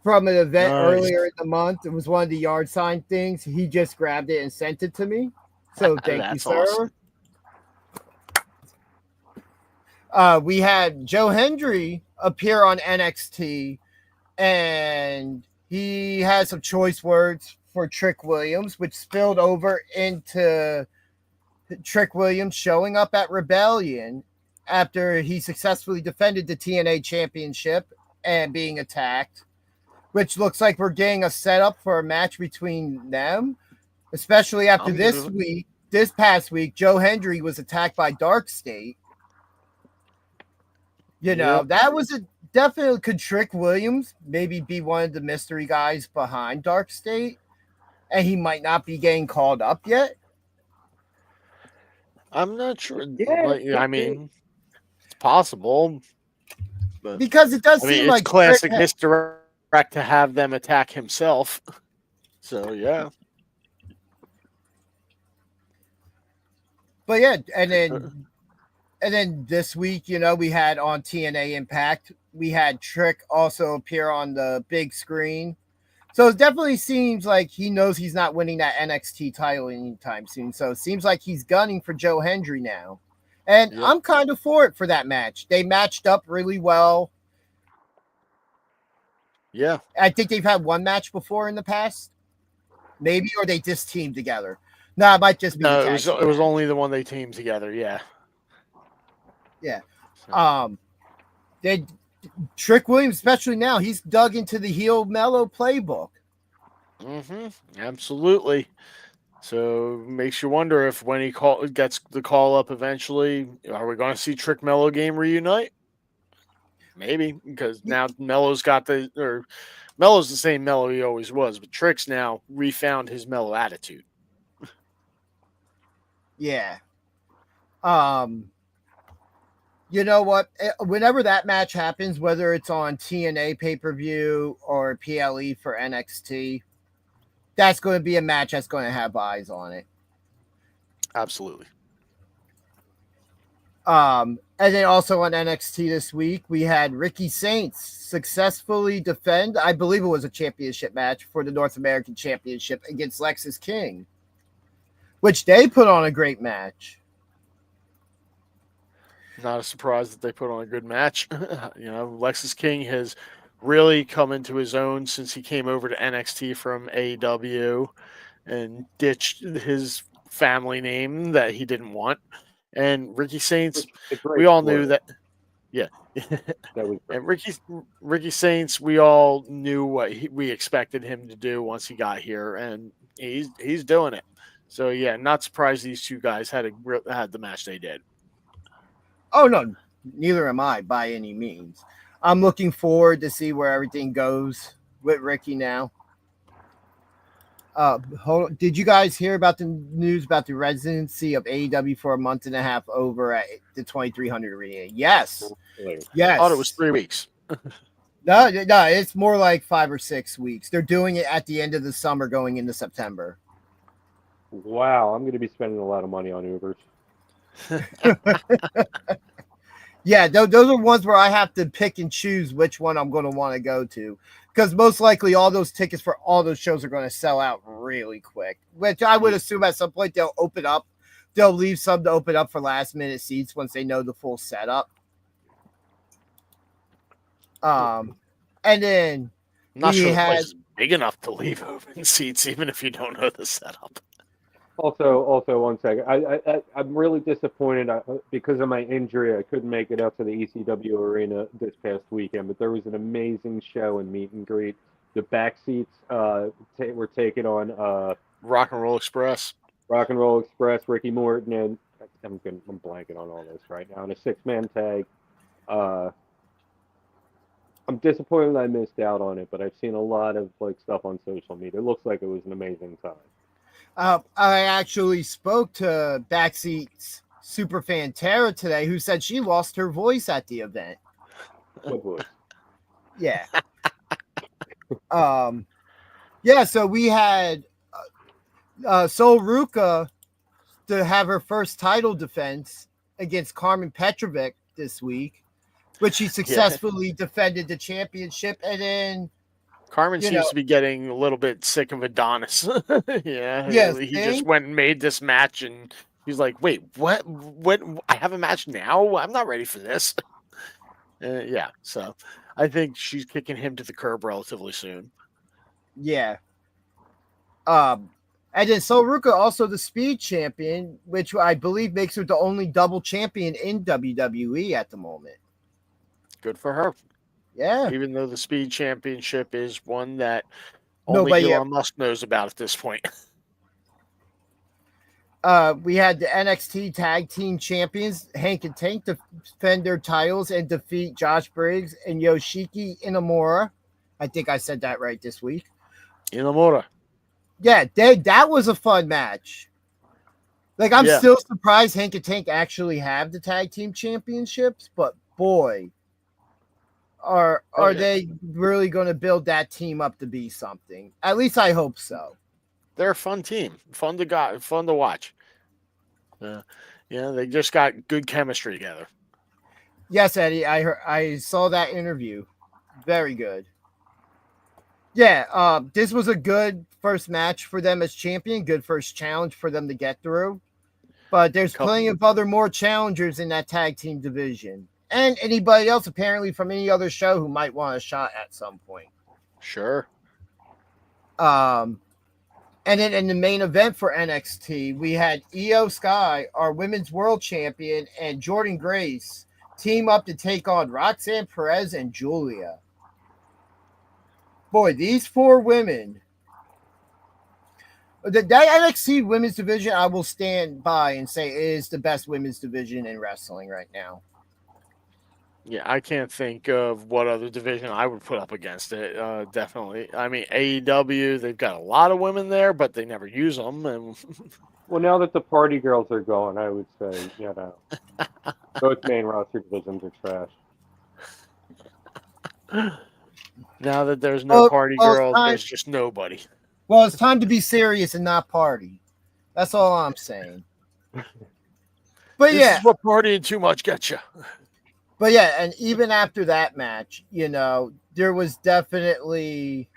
From an event earlier in the month. It was one of the yard sign things. He just grabbed it and sent it to me. So thank you, sir. Awesome. We had Joe Hendry appear on NXT, and he had some choice words for Trick Williams, which spilled over into Trick Williams showing up at Rebellion after he successfully defended the TNA championship and being attacked, which looks like we're getting a setup for a match between them, especially after this past week, Joe Hendry was attacked by Dark State. That definitely could Trick Williams maybe be one of the mystery guys behind Dark State, and he might not be getting called up yet. I'm not sure. Yeah, I mean, it's possible. But, because it does seem it's like classic Trick misdirect to have them attack himself. So, yeah. But yeah, and then this week, we had on TNA Impact, we had Trick also appear on the big screen. So it definitely seems like he knows he's not winning that NXT title anytime soon. So it seems like he's gunning for Joe Hendry now. And Yep. I'm kind of for it for that match. They matched up really well. Yeah. I think they've had one match before in the past. Maybe, or they just teamed together. No, it might just be No, it was only the one they teamed together, yeah. Yeah. They Trick Williams, especially now, he's dug into the heel Mellow playbook. Absolutely. So makes you wonder if when he gets the call up eventually, are we going to see Trick Mello game reunite? Maybe, because now Mello's Mello's the same Mello he always was, but Trick's now refound his Mello attitude. Yeah. You know what? Whenever that match happens, whether it's on TNA pay-per-view or PLE for NXT, that's going to be a match that's going to have eyes on it. Absolutely. And then also on NXT this week, we had Ricky Saints successfully defend, I believe it was a championship match for the North American Championship against Lexis King, which they put on a great match. Not a surprise that they put on a good match. Lexis King has really come into his own since he came over to NXT from AEW and ditched his family name that he didn't want. And Ricky Saints, we all knew that. Yeah. That was and Ricky Saints, we all knew what we expected him to do once he got here, and he's doing it. So yeah, not surprised these two guys had the match they did. Oh no, neither am I by any means. I'm looking forward to see where everything goes with Ricky now. Did you guys hear about the news about the residency of AEW for a month and a half over at the 2300 Arena? Yes. Yes. I thought it was 3 weeks. No, it's more like 5 or 6 weeks. They're doing it at the end of the summer going into September. Wow, I'm going to be spending a lot of money on Ubers. Yeah, those are ones where I have to pick and choose which one I'm going to want to go to, because most likely all those tickets for all those shows are going to sell out really quick, which I would assume at some point they'll open up. They'll leave some to open up for last minute seats once they know the full setup. And then I'm not sure the place is big enough to leave open seats, even if you don't know the setup. Also, 1 second. I'm really disappointed because of my injury. I couldn't make it out to the ECW arena this past weekend, but there was an amazing show and meet and greet. The back seats were taken on Rock and Roll Express. Rock and Roll Express, Ricky Morton, and I'm blanking on all this right now. And a 6-man tag. I'm disappointed I missed out on it, but I've seen a lot of stuff on social media. It looks like it was an amazing time. I actually spoke to Backseat's superfan Tara today, who said she lost her voice at the event. What voice? Yeah. Yeah, so we had Sol Ruka to have her first title defense against Carmen Petrovic this week, which she successfully defended the championship, and then Carmen seems to be getting a little bit sick of Adonis. Yeah. Yes, he just went and made this match, and he's like, wait, what? I have a match now? I'm not ready for this. Yeah. So I think she's kicking him to the curb relatively soon. Yeah. And then Sol Ruka, also the Speed Champion, which I believe makes her the only double champion in WWE at the moment. Good for her. Yeah. Even though the Speed Championship is one that only Elon Musk knows about at this point. We had the NXT Tag Team Champions, Hank and Tank, defend their titles and defeat Josh Briggs and Yoshiki Inamura. I think I said that right this week. Inamura. Yeah, that was a fun match. Like, I'm still surprised Hank and Tank actually have the tag team championships, but boy, are they really going to build that team up to be something? At least I hope so. They're a fun team, fun to watch. They just got good chemistry together. Yes, Eddie, I saw that interview. Very good. Yeah, this was a good first match for them as champion, good first challenge for them to get through. But there's plenty of more challengers in that tag team division. And anybody else apparently from any other show who might want a shot at some point. Sure. And then in the main event for NXT, we had Io Sky, our women's world champion, and Jordan Grace team up to take on Roxanne Perez and Julia. Boy, these four women. That NXT women's division, I will stand by and say is the best women's division in wrestling right now. Yeah, I can't think of what other division I would put up against it. Definitely. I mean, AEW, they've got a lot of women there, but they never use them. And well, now that the party girls are gone, I would say, both main roster divisions are trash. Now that there's no party girls, there's just nobody. Well, it's time to be serious and not party. That's all I'm saying. But this is what partying too much gets you. But yeah, and even after that match, there was definitely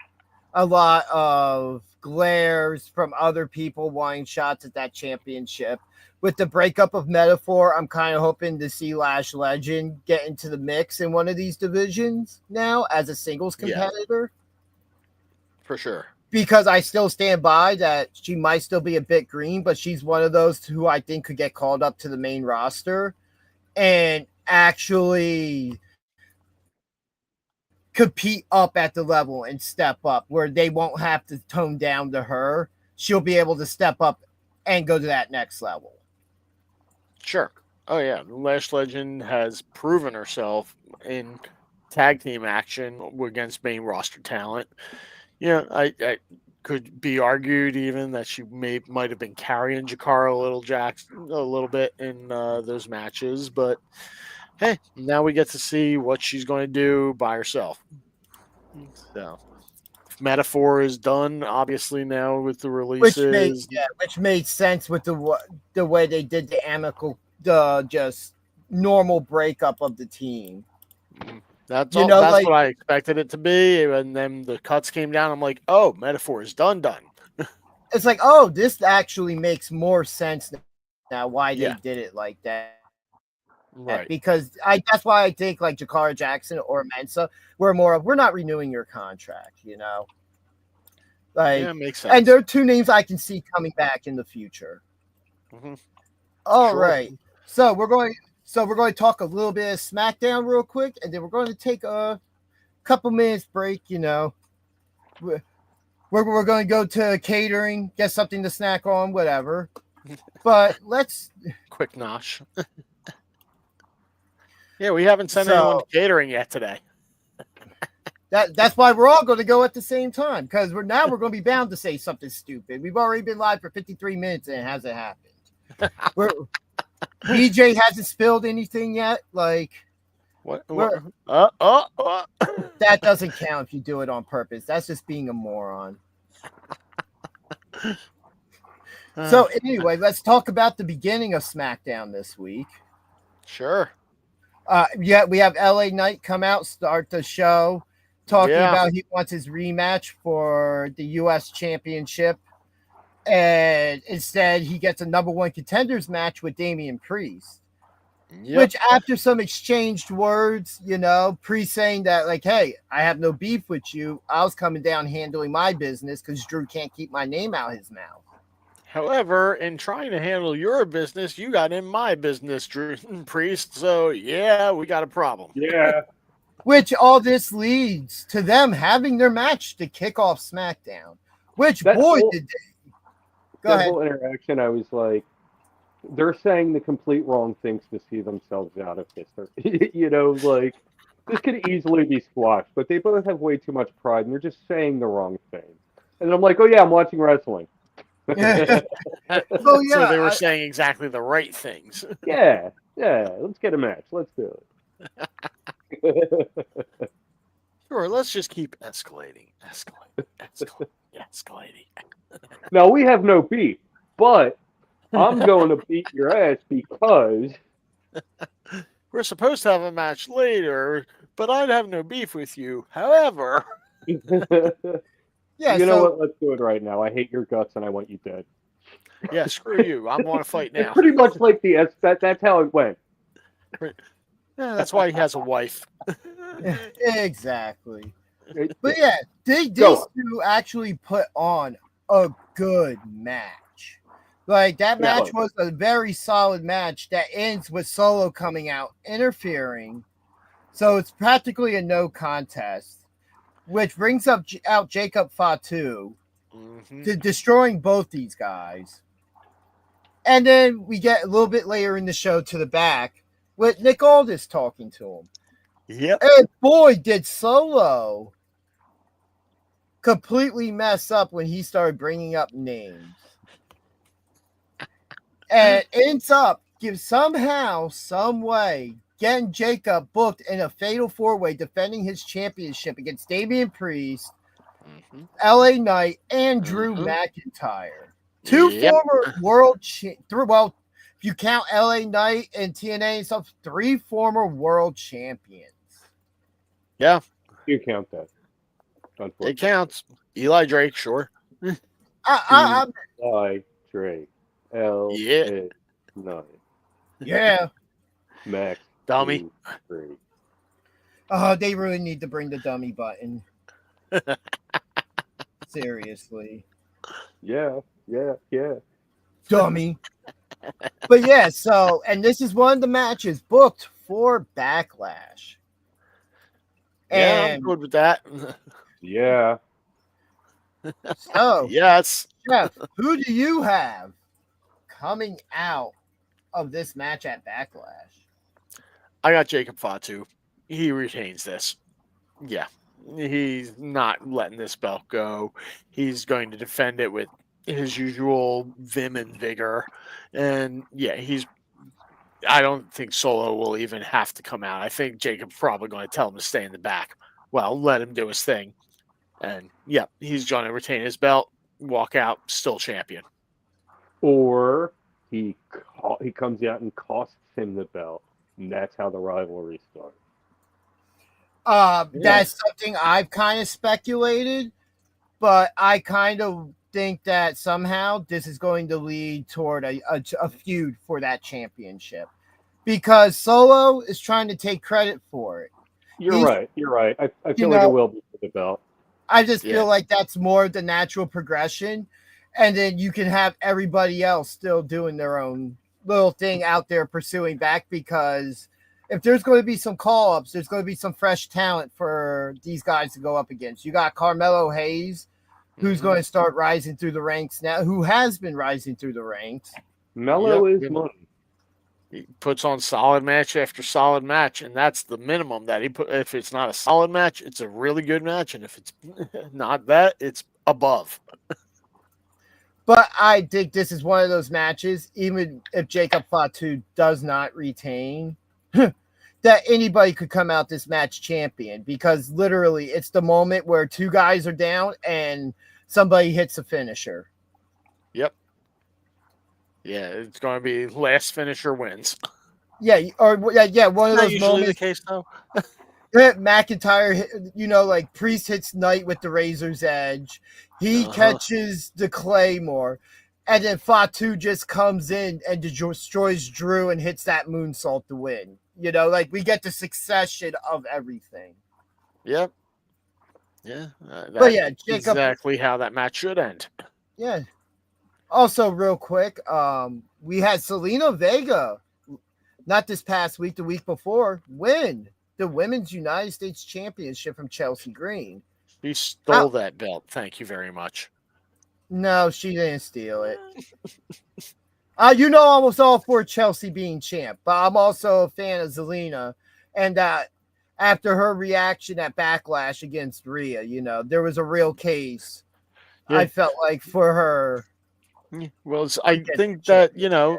a lot of glares from other people wanting shots at that championship. With the breakup of Metaphor, I'm kind of hoping to see Lash Legend get into the mix in one of these divisions now as a singles competitor. For sure. Because I still stand by that she might still be a bit green, but she's one of those who I think could get called up to the main roster and actually compete up at the level and step up where they won't have to tone down to her. She'll be able to step up and go to that next level. Sure. Oh, yeah. Lash Legend has proven herself in tag team action against main roster talent. Yeah, I could be argued even that she might have been carrying Jakara a little bit in those matches, but hey, now we get to see what she's going to do by herself. So, Metaphor is done, obviously now with the releases, which made sense with the way they did the just normal breakup of the team. Mm-hmm. That's what I expected it to be. And then the cuts came down. I'm like, oh, Metaphor is done. It's like, oh, this actually makes more sense now why they did it like that. Right. Because that's why I think like Jakara Jackson or Mensa, we're not renewing your contract, Like, yeah, makes sense. And there are two names I can see coming back in the future. Mm-hmm. All right. So we're going to talk a little bit of SmackDown real quick, and then we're going to take a couple minutes break. We're going to go to catering, get something to snack on, whatever. But let's quick nosh. Yeah, we haven't sent anyone to catering yet today. That's why we're all going to go at the same time, because we're going to be bound to say something stupid. We've already been live for 53 minutes and it hasn't happened. BJ hasn't spilled anything yet. Like, what? That doesn't count if you do it on purpose. That's just being a moron. So anyway, let's talk about the beginning of SmackDown this week. Sure. We have LA Knight come out, start the show, talking about he wants his rematch for the U.S. Championship. And instead, he gets a number one contenders match with Damian Priest. Yep. Which, after some exchanged words, Priest saying that, like, hey, I have no beef with you. I was coming down handling my business because Drew can't keep my name out his mouth. However, in trying to handle your business, you got in my business, Drew Priest. So, yeah, we got a problem. Yeah. Which all this leads to them having their match to kick off SmackDown. Which, did they. That whole interaction, I was like, they're saying the complete wrong things to see themselves out of history. You know, like this could easily be squashed, but they both have way too much pride, and they're just saying the wrong thing. And I'm like, oh yeah, I'm watching wrestling. Oh So yeah, they were saying exactly the right things. Yeah, let's get a match. Let's do it. Sure, let's just keep escalating. Now we have no beef, but I'm going to beat your ass because We're supposed to have a match later, but I'd have no beef with you. However, you yeah. know So what? Let's do it right now. I hate your guts and I want you dead. yeah, screw you. I want to fight now. It's pretty much like that's how it went. Yeah, that's why he has a wife. exactly. But yeah, these two actually put on a good match. Like that match was a very solid match that ends with Solo coming out interfering. So it's practically a no contest, which brings out Jacob Fatu to destroying both these guys. And then we get a little bit later in the show to the back with Nick Aldis talking to him. Yep. And boy, did Solo completely mess up when he started bringing up names. And ends up somehow, some way, getting Jacob booked in a fatal four-way defending his championship against Damian Priest, LA Knight, and Drew McIntyre. Two former world well, if you count LA Knight and TNA and stuff, 3 former world champions. Yeah. You count that. It counts. Eli Drake, sure. Eli Drake. L. 9. Yeah. Max. Dummy. 3. Oh, they really need to bring the dummy button. Seriously. Yeah. Dummy. But yeah, so, and this is one of the matches booked for Backlash. Yeah, And I'm good with that. Yeah. So, yes. Jeff, who do you have coming out of this match at Backlash? I got Jacob Fatu. He retains this. Yeah. He's not letting this belt go. He's going to defend it with his usual vim and vigor. And yeah, I don't think Solo will even have to come out. I think Jacob's probably going to tell him to stay in the back. Well, let him do his thing. And yeah, he's going to retain his belt, walk out, still champion. Or he comes out and costs him the belt. And that's how the rivalry starts. That's something I've kind of speculated, but I kind of think that somehow this is going to lead toward a feud for that championship because Solo is trying to take credit for it. You're right. I feel like it will be for the belt. I just feel like that's more the natural progression, and then you can have everybody else still doing their own little thing out there pursuing back because if there's going to be some call-ups, there's going to be some fresh talent for these guys to go up against. You got Carmelo Hayes, who's going to start rising through the ranks now, who has been rising through the ranks. Melo is money. He puts on solid match after solid match, and that's the minimum that he put. If it's not a solid match, it's a really good match, and if it's not that, it's above. But I think this is one of those matches, even if Jacob Fatu does not retain, that anybody could come out this match champion because literally it's the moment where 2 guys are down and somebody hits a finisher. Yep. Yeah, it's going to be last finisher wins. Yeah, or one of those usually moments. The case though. McIntyre, like Priest hits Knight with the Razor's Edge. He catches the Claymore, and then Fatu just comes in and destroys Drew and hits that moonsault to win. We get the succession of everything. Yep. Yeah. But yeah, Jacob, exactly how that match should end. Yeah. Also, real quick, we had Selena Vega, not this past week, the week before, win the Women's United States Championship from Chelsea Green. She stole that belt. Thank you very much. No, she didn't steal it. I'm all for Chelsea being champ, but I'm also a fan of Zelina, and that after her reaction at Backlash against Rhea, there was a real case. Yeah. I felt like for her. Well, I think that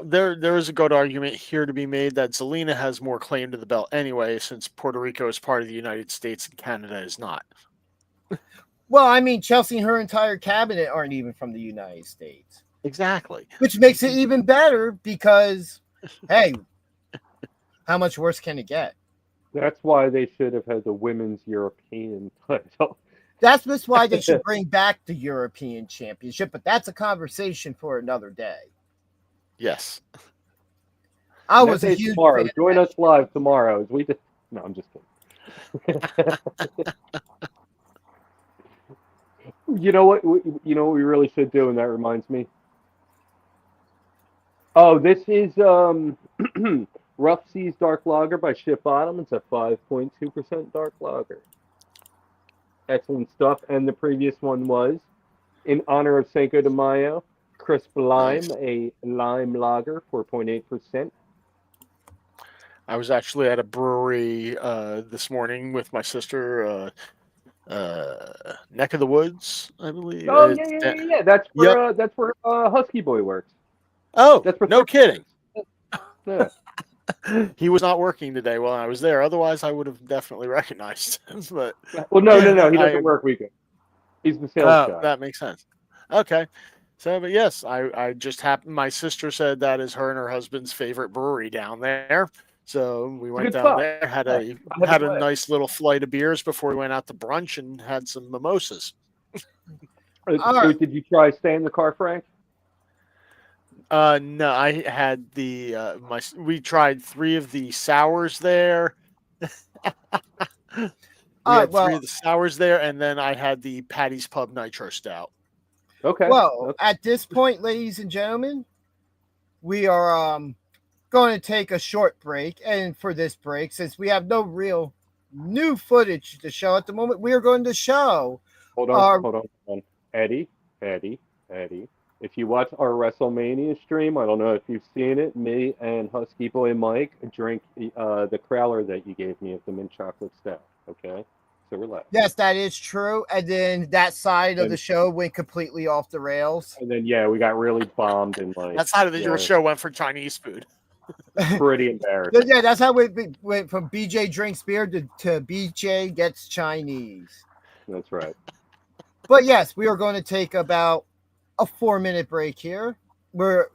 there is a good argument here to be made that Zelina has more claim to the belt anyway, since Puerto Rico is part of the United States and Canada is not. Well, I mean, Chelsea and her entire cabinet aren't even from the United States. Exactly. Which makes it even better because, hey, how much worse can it get? That's why they should have had the women's European title. That's just why they should bring back the European Championship, but that's a conversation for another day. Yes. I was a huge tomorrow. fan. Join us live tomorrow. No, I'm just kidding. You know what? You know what we really should do, and that reminds me. Oh, this is Rough Seas Dark Lager by Ship Bottom. It's a 5.2% dark lager. Excellent stuff. And the previous one was, in honor of Cinco de Mayo, Crisp Lime, nice. A lime lager, 4.8%. I was actually at a brewery this morning with my sister, Neck of the Woods, I believe. Oh, yeah. That's where Husky Boy works. Oh, that's no kidding. Yeah. He was not working today while I was there. Otherwise, I would have definitely recognized him. But no. He doesn't work weekend. He's the sales guy. That makes sense. Okay. So, but yes, I just happened. My sister said that is her and her husband's favorite brewery down there. So we went down there, had a nice little flight of beers before we went out to brunch and had some mimosas. So did you try stay in the car, Frank? No, I had we tried 3 of the sours there. We had 3 of the sours there, and then I had the Patty's Pub Nitro Stout. Okay. Well, at this point, ladies and gentlemen, we are going to take a short break. And for this break, since we have no real new footage to show at the moment, we are going to show. Hold on. Eddie. If you watch our WrestleMania stream, I don't know if you've seen it, me and Husky Boy Mike drink the crowler that you gave me of the mint chocolate stout. Okay? So relax. Yes, that is true. And then that side of the show went completely off the rails. And then, we got really bombed. And that side of the show went for Chinese food. Pretty embarrassing. Yeah, that's how we went from BJ drinks beer to BJ gets Chinese. That's right. But yes, we are going to take about a 4-minute break here. We're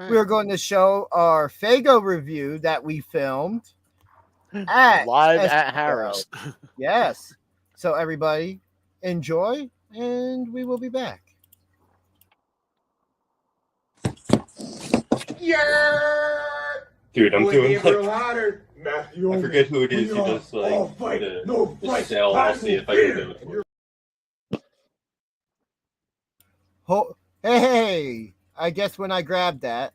going to show our Fago review that we filmed live at Harris. Yes. So everybody enjoy, and we will be back. Yeah. Dude, I'm doing Matthew, I forget who it is who does the cell. I'll see if I can do it. Hey, I guess when I grabbed that,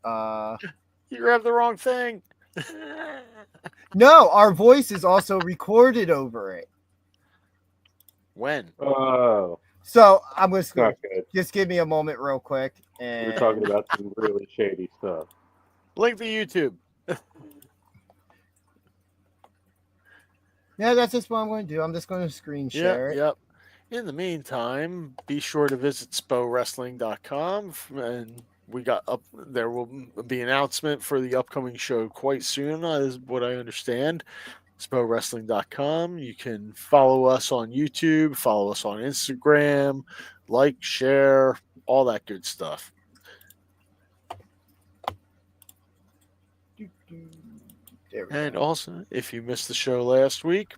you grabbed the wrong thing. No, our voice is also recorded over it. When? Oh. So I'm just going to just give me a moment real quick. And we're talking about some really shady stuff. Link to YouTube. Yeah, that's just what I'm going to do. I'm just going to screen share it. Yep. In the meantime, be sure to visit spowrestling.com, and there will be an announcement for the upcoming show quite soon, is what I understand. spowrestling.com. You can follow us on YouTube, follow us on Instagram, like, share, all that good stuff. And also, if you missed the show last week,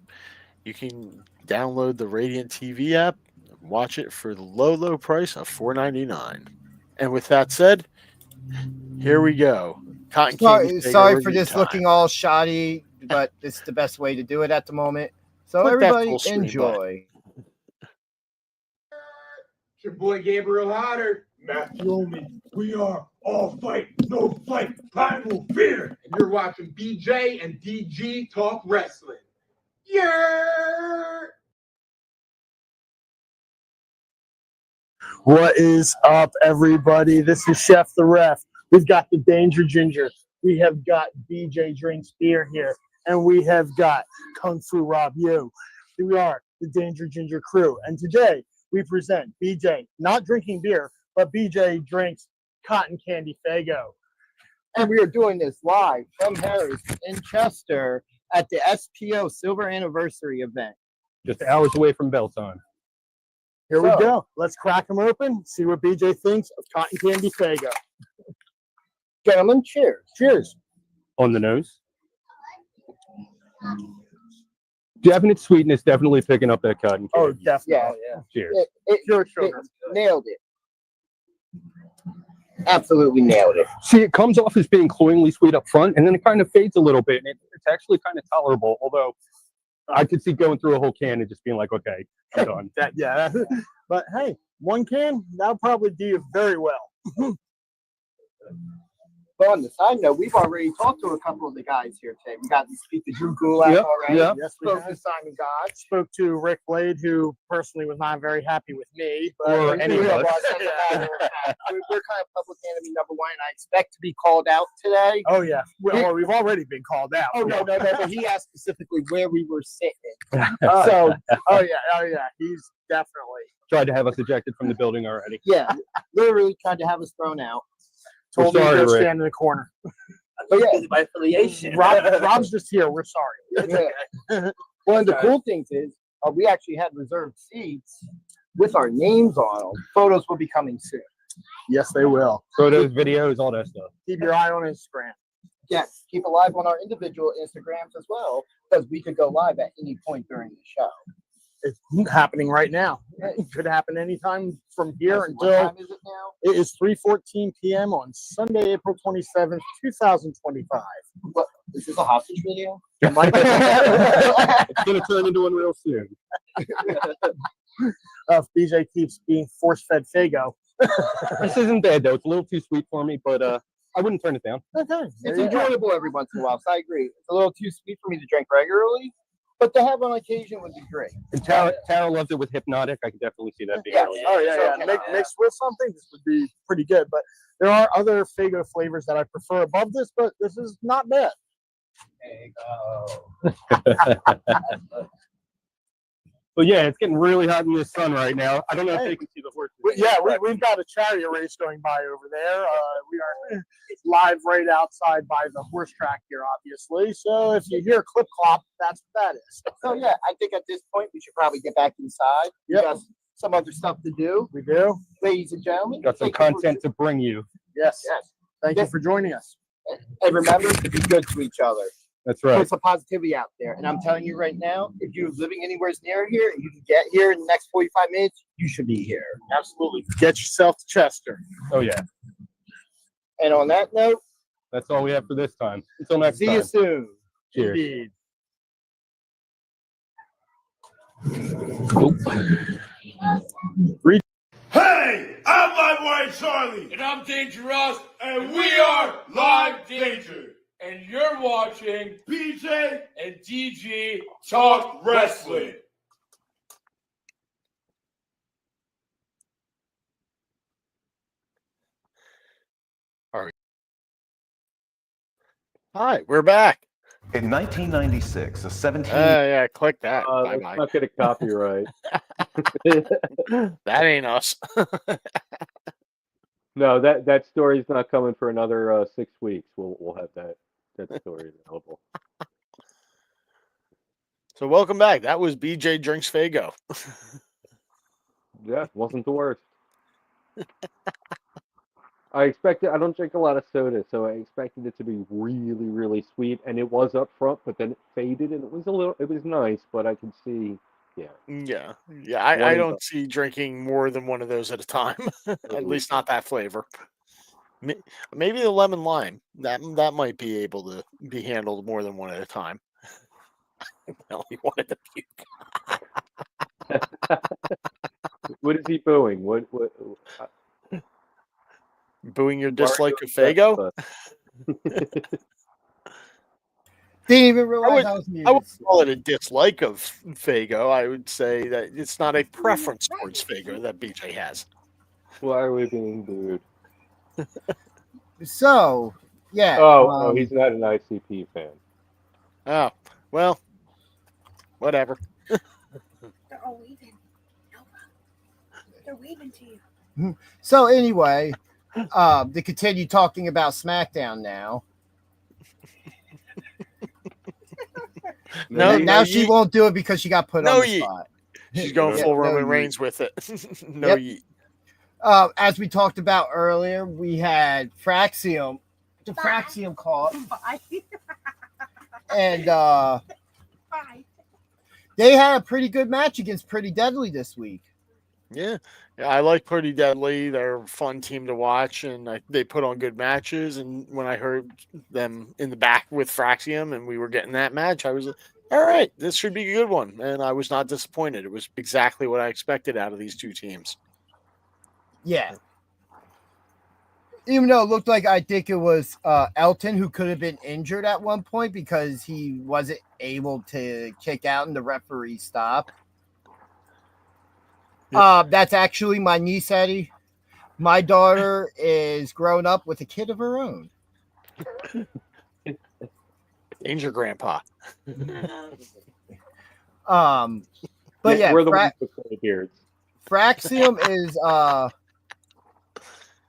you can download the Radiant TV app and watch it for the low price of $4.99. And with that said, here we go. Sorry for this looking all shoddy, but it's the best way to do it at the moment. So everybody enjoy. It's your boy Gabriel Hodder. Matthew Omi. We are all fight, no fight, primal fear. And you're watching BJ and DG Talk Wrestling. Yeah. What is up, everybody? This is Chef the Ref We've got the Danger Ginger. We have got BJ Drinks Beer here. And we have got Kung Fu Rob Yu. We are the Danger Ginger crew. And today we present BJ, not drinking beer, but BJ Drinks Cotton Candy Faygo. And we are doing this live from Harris in Chester at the SPO Silver Anniversary event. Just hours away from bell time. Here we go. Let's crack them open, see what BJ thinks of Cotton Candy Faygo. Gentlemen, cheers. Cheers. On the nose. Definite sweetness, definitely picking up that cotton candy. Oh, definitely. Yeah. Cheers. It nailed it. Absolutely nailed it. See, it comes off as being cloyingly sweet up front, and then it kind of fades a little bit, and it's actually kind of tolerable, although I could see going through a whole can and just being like, okay, I'm done. But hey, one can, that'll probably do you very well. But on the side note, we've already talked to a couple of the guys here today. We got to speak to Drew Gulak already. Yep. Yes, we Spoke have. to Simon God. Spoke to Rick Blade, who personally was not very happy with me. Or any of us. We're kind of public enemy number one, and I expect to be called out today. Oh, yeah. We've already been called out. Oh, no. But he asked specifically where we were sitting. Oh, yeah. He's definitely Tried to have us ejected from the building already. Yeah, literally tried to have us thrown out. told me sorry, to go Rick. stand in the corner. But yeah, by affiliation. Rob's just here. We're sorry. yeah. One of the cool things is we actually had reserved seats with our names on them. Photos will be coming soon. Yes, they will. Photos, videos, all that stuff. Keep your eye on Instagram. Yes, keep it live on our individual Instagrams as well, because we could go live at any point during the show. It's happening right now. It could happen anytime from here What until time is it now? it is 3:14 p.m. on Sunday, April 27th, 2025. What, is this a hostage video? It's going to turn into one real soon. If BJ keeps being force-fed Faygo. This isn't bad, though. It's a little too sweet for me, but I wouldn't turn it down. Okay. It's enjoyable every once in a while, so I agree. It's a little too sweet for me to drink regularly, but to have on occasion would be great. And Tara loves it with Hypnotic. I can definitely see that being really Oh, yeah. Mixed with something, this would be pretty good. But there are other Faygo flavors that I prefer above this, but this is not bad. But yeah, it's getting really hot in the sun right now. I don't know if they can see the horses. We've got a chariot race going by over there. We are live right outside by the horse track here, obviously. So if you hear clip clop, that's what that is. So yeah, I think at this point we should probably get back inside. We got some other stuff to do. We do. Ladies and gentlemen, Got some content to bring you. Yes. Yes. Thank you for joining us. And remember to be good to each other. That's right. Put some positivity out there. And I'm telling you right now, if you're living anywhere near here and you can get here in the next 45 minutes, you should be here. Absolutely. Get yourself to Chester. Oh, yeah. And on that note, That's all we have for this time. Until next see time. you soon. Cheers. Indeed. Hey, I'm Livewire Charlie. And I'm Danger Ross. And we are Live Danger. And you're watching BJ and DG Talk Wrestling. Hi, we're back. In 1996, a 17 Yeah, click that. Let's not get a copyright. That ain't us. No, that story's not coming for another 6 weeks. We'll have that story available. So welcome back. That was BJ Drinks Faygo. Yeah, wasn't the worst. I don't drink a lot of soda, so I expected it to be really, really sweet, and it was up front, but then it faded, and it was nice, but I could see, Yeah. I don't see drinking more than one of those at a time. At least not that flavor. Maybe the lemon lime. That might be able to be handled more than one at a time. I only wanted to puke. What is he booing? What? Booing your dislike of Faygo? Didn't even realize I was muted. I wouldn't call it a dislike of Faygo. I would say that it's not a preference towards Faygo that BJ has. Why are we being booed? So, yeah. Oh, he's not an ICP fan. Oh, well, whatever. They're all waving. They're waving to you. So anyway, to continue talking about SmackDown now. Now she won't do it because she got put on the spot. She's going full Roman Reigns with it. Yeet. As we talked about earlier, we had Fraxium, the Fraxium call, and they had a pretty good match against Pretty Deadly this week. Yeah, I like Pretty Deadly. They're a fun team to watch, and they put on good matches. And when I heard them in the back with Fraxium and we were getting that match, I was like, all right, this should be a good one. And I was not disappointed. It was exactly what I expected out of these two teams. Yeah. Even though it looked like I think it was Elton who could have been injured at one point because he wasn't able to kick out and the referee stopped. That's actually my niece, Eddie. My daughter is grown up with a kid of her own. Danger, Grandpa. But yeah, we're the ones with the beards. Fraxium is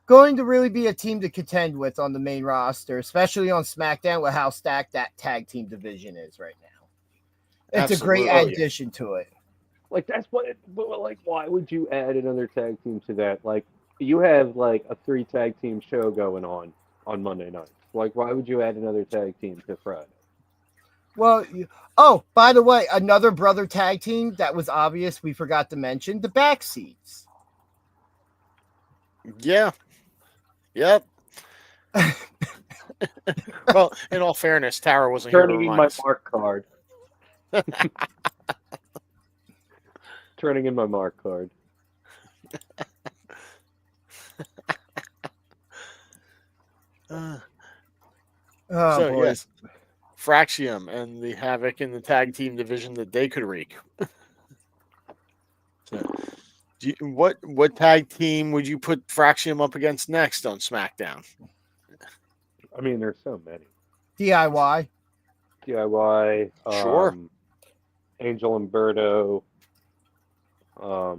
going to really be a team to contend with on the main roster, especially on SmackDown with how stacked that tag team division is right now. It's Absolutely. a great addition to it. Like, that's like, why would you add another tag team to that? Like, you have like a 3 tag team show going on Monday nights. Like, why would you add another tag team to Friday? Well, by the way, another brother tag team that was obvious we forgot to mention, the Backseats. Yeah. Yep. Well, in all fairness, Tara wasn't turning here to in my us. mark card. Turning in my mark card. Boy. Yes, Fraxium and the havoc in the tag team division that they could wreak. What tag team would you put Fraxium up against next on SmackDown? I mean, there's so many. DIY. Sure. Angel Umberto. All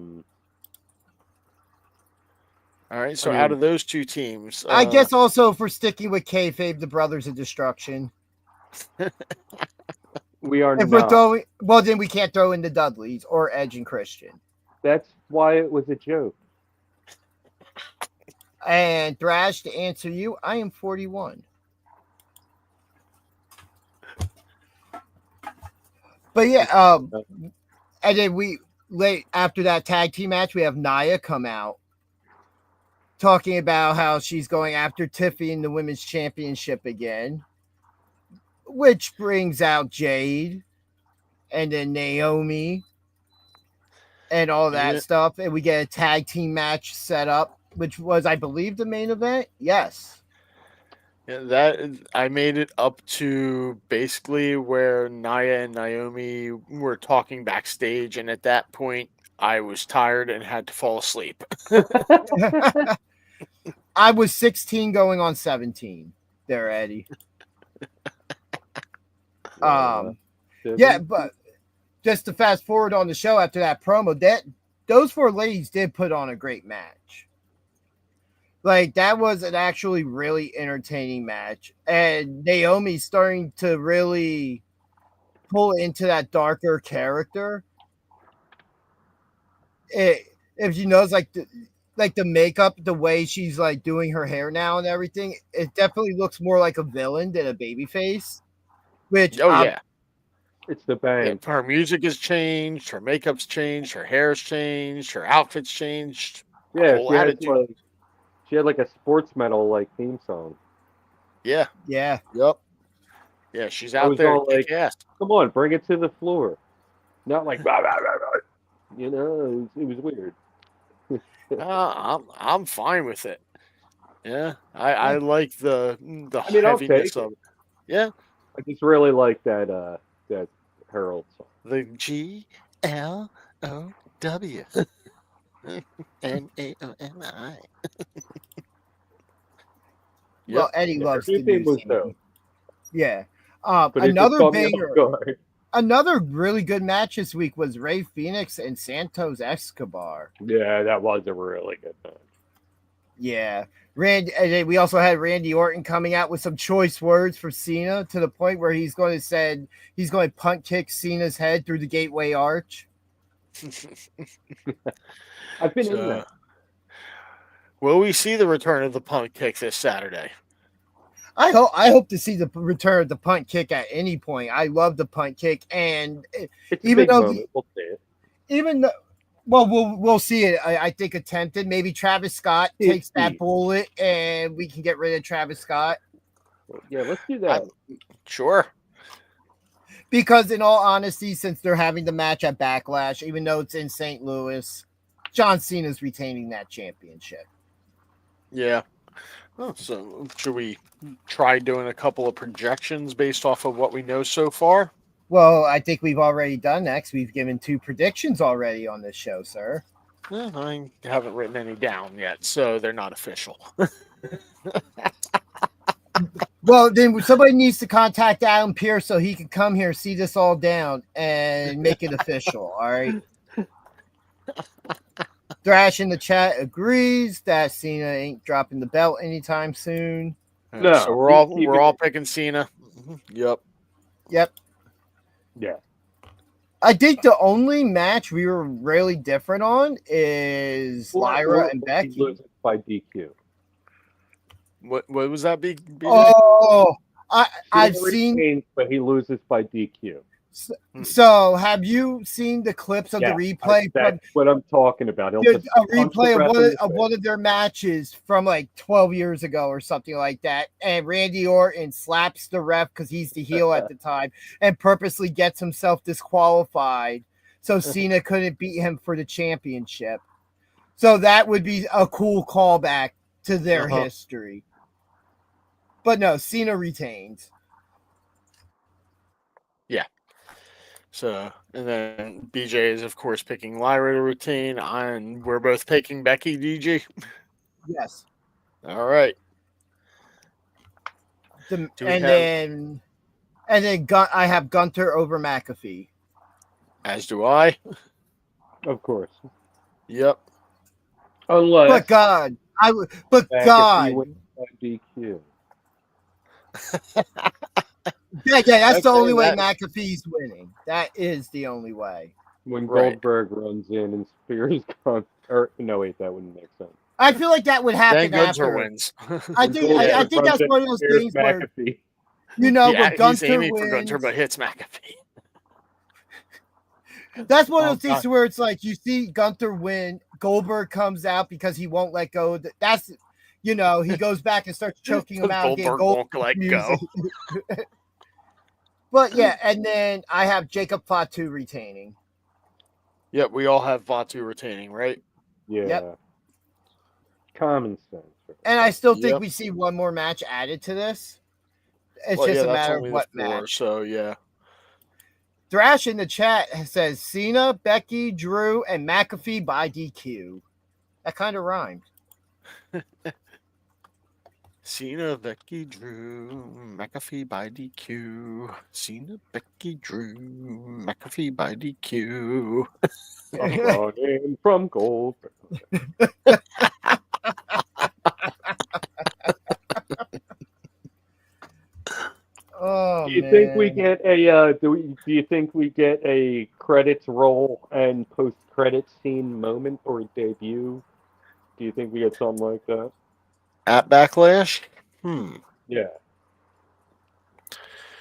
right, so out of those two teams, I guess also if we're sticking with kayfabe, the Brothers of Destruction. We are if not. We're throwing, well, then we can't throw in the Dudleys or Edge and Christian. That's why it was a joke. And Thrash, to answer you, I am 41. But yeah, and then after that tag team match, we have Nia come out talking about how she's going after Tiffy in the women's championship again, which brings out Jade and then Naomi and all that stuff. And we get a tag team match set up, which was, I believe, the main event. Yes. Yeah, I made it up to basically where Nia and Naomi were talking backstage, and at that point, I was tired and had to fall asleep. I was 16 going on 17 there, Eddie. Yeah, but just to fast forward on the show after that promo, those 4 ladies did put on a great match. Like, that was an actually really entertaining match. And Naomi's starting to really pull into that darker character. If you notice, like the makeup, the way she's like doing her hair now and everything, it definitely looks more like a villain than a babyface. Which it's the bang. Her music has changed, her makeup's changed, her hair's changed, her outfit's changed. Yeah, she had like a sports medal like theme song. Yeah. Yeah. Yep. Yeah, she's out there like, come on, bring it to the floor. Not like rah, rah, rah, rah. You know, it was weird. I'm fine with it. Yeah, I like the heaviness of it. Yeah, I just really like that Herald song. The GLOW NAOMI. Well, Eddie loves the Everything new was Cena. dope. Yeah. But it just Another caught me off banger. guard. Another really good match this week was Rey Fenix and Santos Escobar. Yeah, that was a really good match. Yeah. And then we also had Randy Orton coming out with some choice words for Cena to the point where he's going to punt kick Cena's head through the Gateway Arch. I've been in that. Will we see the return of the punt kick this Saturday? I hope to see the return of the punt kick at any point. I love the punt kick, and It's even a big though moment. We'll see it. even though, well, we'll see it. I think attempted. Maybe Travis Scott takes that bullet, and we can get rid of Travis Scott. Yeah, let's do that. Sure. Because in all honesty, since they're having the match at Backlash, even though it's in St. Louis, John Cena's retaining that championship. Yeah. Oh, so should we try doing a couple of projections based off of what we know so far? Well, I think we've already done that. We've given 2 predictions already on this show, sir. I haven't written any down yet, so they're not official. Well, then somebody needs to contact Adam Pearce so he can come here, see this all down, and make it official. All right. Thrash in the chat agrees that Cena ain't dropping the belt anytime soon. No, so we're all picking Cena. Yep. Yep. Yeah. I think the only match we were really different on is Lyra and Becky. He loses by DQ. What was that? Oh, I've seen, but he loses by DQ. So, have you seen the clips of the replay? That's what I'm talking about. A replay of one of their matches from like 12 years ago or something like that. And Randy Orton slaps the ref because he's the heel at the time and purposely gets himself disqualified so Cena couldn't beat him for the championship. So that would be a cool callback to their history. But no, Cena retains. Yeah. So, and then BJ is, of course, picking Lyra to retain, and we're both picking Becky, DG. Yes. All right. Then I have Gunther over McAfee. As do I. Of course. Yep. Unless. But God, God. DQ. Yeah, that's the only way McAfee's winning. That is the only way. When Goldberg runs in and spears no, wait, that wouldn't make sense. I feel like that would happen after wins. I think that's one of those things where Gunther wins for Gunther, but hits McAfee. That's one of those things where it's like you see Gunther win, Goldberg comes out because he won't let go. That's he goes back and starts choking him out. Goldberg won't let go. But yeah, and then I have Jacob Fatu retaining. Yep, we all have Fatu retaining, right? Yeah. Yep. Common sense. And I still think we see one more match added to this. It's just a matter of what match. So yeah. Thrash in the chat says Cena, Becky, Drew, and McAfee by DQ. That kind of rhymed. Cena, Becky, Drew, McAfee by DQ. Cena, Becky, Drew, McAfee by DQ. I'm running from gold. Oh, do you think we get a do you think we get a credits roll and post credits scene moment or debut? Do you think we get something like that? At Backlash? Yeah.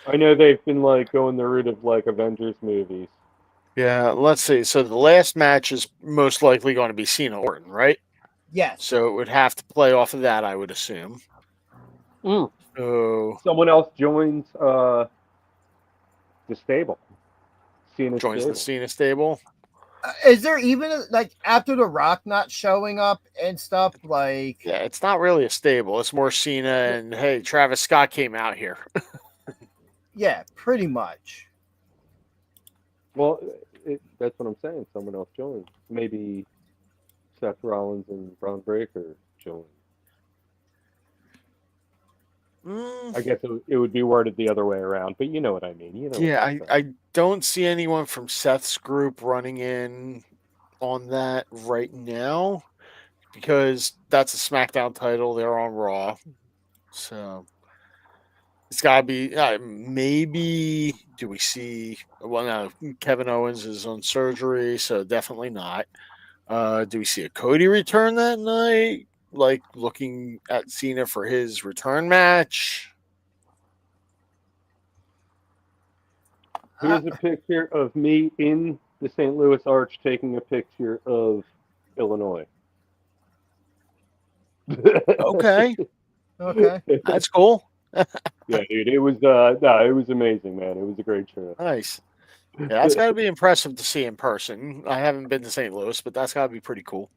I know they've been going the route of Avengers movies. Yeah, let's see. So the last match is most likely going to be Cena Orton, right? Yes. So it would have to play off of that, I would assume. So someone else joins the stable. Cena joins stable. the Cena stable. Is there even after The Rock not showing up and stuff Yeah, it's not really a stable. It's more Cena and hey, Travis Scott came out here. Yeah, pretty much. Well, that's what I'm saying. Someone else joins. Maybe Seth Rollins and Bron Breakker join. I guess it would be worded the other way around, but you know what I mean. You know. Yeah, I don't see anyone from Seth's group running in on that right now because that's a SmackDown title. They're on Raw. So it's got to be maybe. Do we see? Well, no, Kevin Owens is on surgery, so definitely not. Do we see a Cody return that night? Like looking at Cena for his return match? Here's a picture of me in the St. Louis Arch taking a picture of Illinois. Okay. Okay. That's cool. Yeah, dude, it was it was amazing, man. It was a great trip. Nice. Yeah, that's got to be impressive to see in person. I haven't been to St. Louis, but that's got to be pretty cool.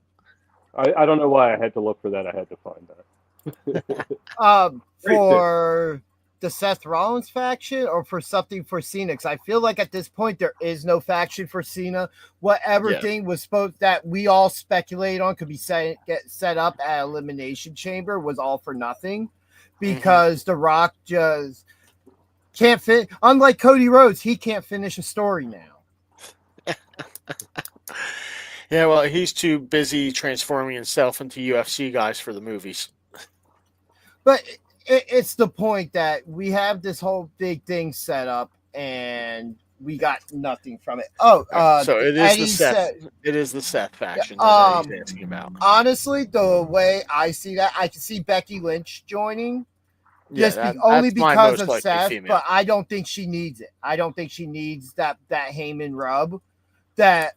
I don't know why I had to look for that. I had to find that. For the Seth Rollins faction or for something for Cena? Because I feel like at this point there is no faction for Cena. Whatever thing was supposed that we all speculate on could be get set up at Elimination Chamber was all for nothing because The Rock just can't fit. Unlike Cody Rhodes, he can't finish a story now. Yeah, well, he's too busy transforming himself into UFC guys for the movies. But it's the point that we have this whole big thing set up and we got nothing from it. So it is the Seth faction that he's asking about. Honestly, the way I see that, I can see Becky Lynch joining. Only because of Seth, but I don't think she needs it. I don't think she needs that Heyman rub. That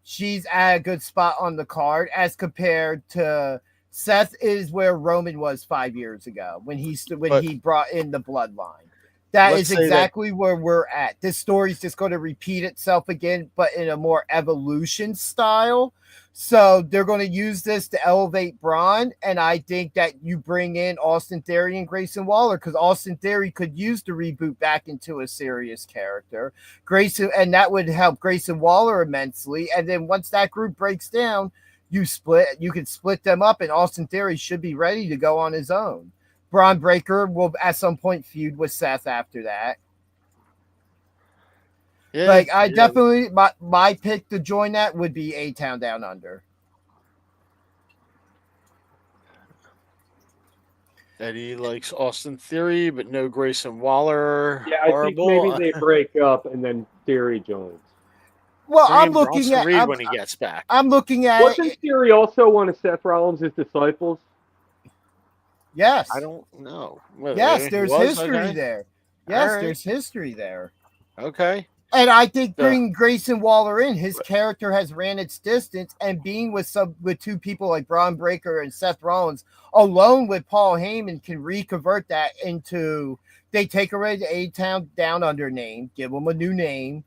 she's at a good spot on the card as compared to Seth is where Roman was 5 years ago when he brought in the bloodline. That is exactly where we're at. This story's just going to repeat itself again, but in a more evolution style. So they're going to use this to elevate Bron, and I think that you bring in Austin Theory and Grayson Waller because Austin Theory could use the reboot back into a serious character. And that would help Grayson Waller immensely. And then once that group breaks down, you can split them up, and Austin Theory should be ready to go on his own. Bron Breakker will at some point feud with Seth after that. Yeah, definitely my pick to join that would be A-Town Down Under. Eddie likes Austin Theory, but no Grayson Waller. Yeah, I think maybe they break up and then Theory joins. Well, I'm looking at Reed when he gets back. I'm looking at. Wasn't Theory also one of Seth Rollins' disciples? Yes. I don't know. Yes, there's history there. Yes, there's history there. Okay. And I think bringing Grayson Waller in, his character has ran its distance, and being with two people like Bron Breakker and Seth Rollins, alone with Paul Heyman, can reconvert that into they take away the A-Town Down Under name, give them a new name,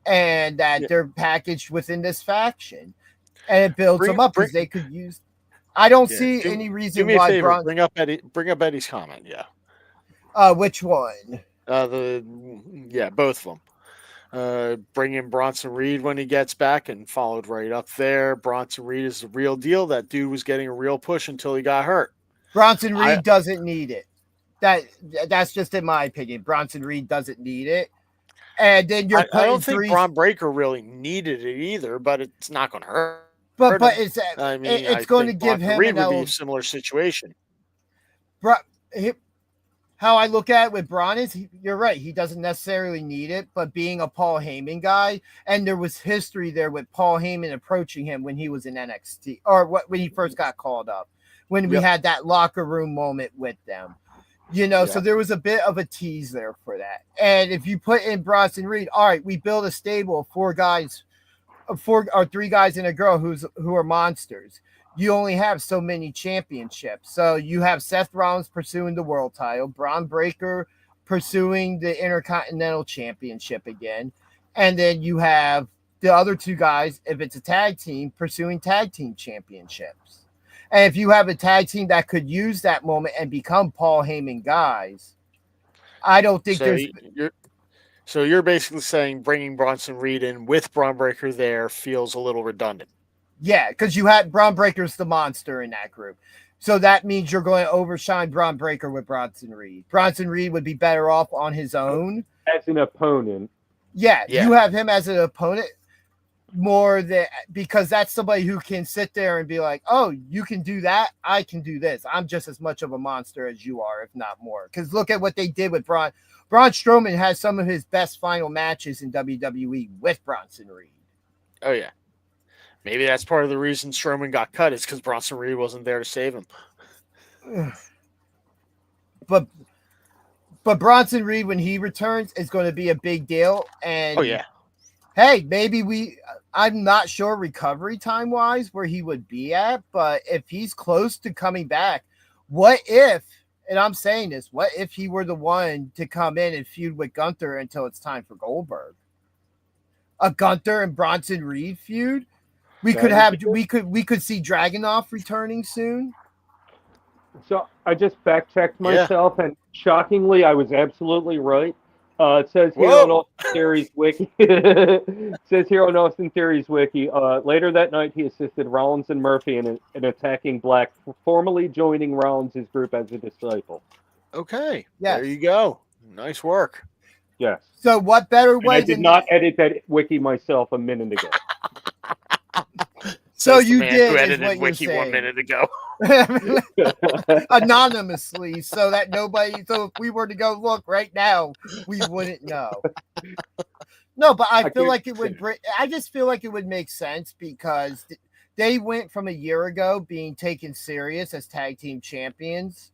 and that they're packaged within this faction, and it builds them up because they could use. I don't see any reason why. Bring up Eddie's comment. Which one? Both of them. Bring in Bronson Reed when he gets back, and followed right up there. Bronson Reed is the real deal. That dude was getting a real push until he got hurt. Bronson Reed doesn't need it. That's just in my opinion. Bronson Reed doesn't need it. And then I don't think Bron Breakker really needed it either, but it's not going to hurt. But it's going to give him Reed would be a similar situation. How I look at it with Bron is, you're right. He doesn't necessarily need it, but being a Paul Heyman guy, and there was history there with Paul Heyman approaching him when he was in NXT, or when he first got called up, when we had that locker room moment with them. So there was a bit of a tease there for that. And if you put in Bronson Reed, all right, we build a stable of 4 or 3 guys and a girl who are monsters. You only have so many championships. So you have Seth Rollins pursuing the world title, Bron Breakker pursuing the Intercontinental Championship again. And then you have the other 2 guys, if it's a tag team, pursuing tag team championships. And if you have a tag team that could use that moment and become Paul Heyman guys, I don't think So you're basically saying bringing Bronson Reed in with Bron Breakker there feels a little redundant. Yeah, because you had Bron Breakker's the monster in that group. So that means you're going to overshine Bron Breakker with Bronson Reed. Bronson Reed would be better off on his own. As an opponent. Yeah, you have him as an opponent more than because that's somebody who can sit there and be like, oh, you can do that. I can do this. I'm just as much of a monster as you are, if not more. Because look at what they did with Braun. Braun Strowman has some of his best final matches in WWE with Bronson Reed. Oh, yeah. Maybe that's part of the reason Strowman got cut is because Bronson Reed wasn't there to save him. But Bronson Reed, when he returns, is going to be a big deal. And hey, maybe I'm not sure recovery time wise where he would be at, but if he's close to coming back, what if, and I'm saying this, what if he were the one to come in and feud with Gunther until it's time for Goldberg? A Gunther and Bronson Reed feud? We could see Dragunov returning soon. So I just fact checked myself, and shockingly, I was absolutely right. It says here on Austin Theory's wiki. Later that night, he assisted Rollins and Murphy in attacking Black, formally joining Rollins' group as a disciple. Okay, there you go. Nice work. Yes. So what better way? I did not edit that wiki myself a minute ago. So you did who edited wiki 1 minute ago. Anonymously, so that nobody, so if we were to go look right now, we wouldn't know. No, but I feel like it would I just feel like it would make sense because they went from a year ago being taken serious as tag team champions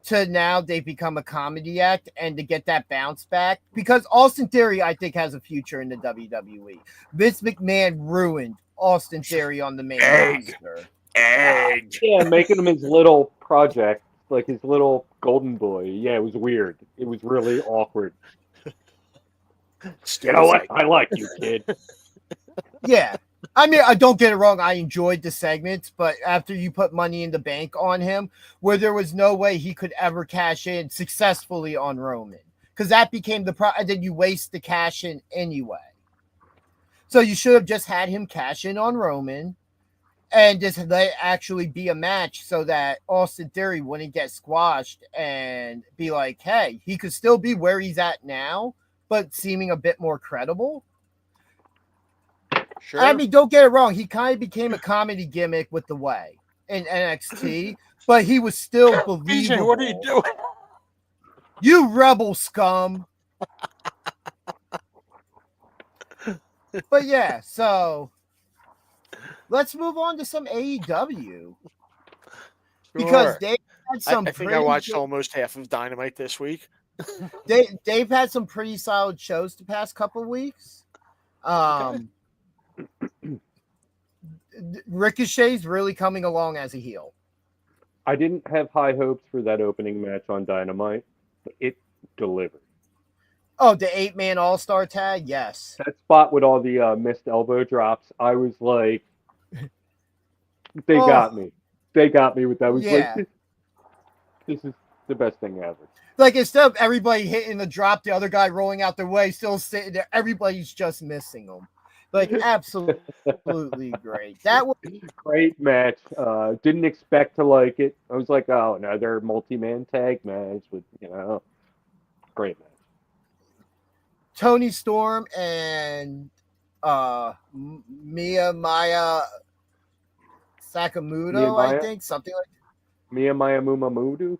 to now they've become a comedy act, and to get that bounce back, because Austin Theory, I think, has a future in the WWE. Vince McMahon ruined Austin Theory on the main roster. Yeah, making him his little project, like his little golden boy. Yeah, it was weird. It was really awkward. You know what? I like you, kid. Yeah. I mean, I don't get it wrong. I enjoyed the segments, but after you put Money in the Bank on him, where there was no way he could ever cash in successfully on Roman, because that became the problem. And then you waste the cash in anyway. So you should have just had him cash in on Roman and just let it actually be a match so that Austin Theory wouldn't get squashed and be like, hey, he could still be where he's at now, but seeming a bit more credible. Sure. I mean, don't get it wrong. He kind of became a comedy gimmick with the way in NXT, but he was still believable. BJ, what are you doing? You rebel scum. But yeah, so let's move on to some AEW. Because they had some I think I watched almost half of Dynamite this week. They've had some pretty solid shows the past couple of weeks. Ricochet's really coming along as a heel. I didn't have high hopes for that opening match on Dynamite, but it delivered. Oh, the 8-man all-star tag? Yes. That spot with all the missed elbow drops, I was like, they got me. They got me with that. I was like, this is the best thing ever. Like, instead of everybody hitting the drop, the other guy rolling out their way, still sitting there, everybody's just missing them. Like, absolutely great. That was great match. Didn't expect to like it. I was like, oh, another multi-man tag match with, great match. Tony Storm and Maya Sakamoto, I think, something like that. Maya Mumamudu.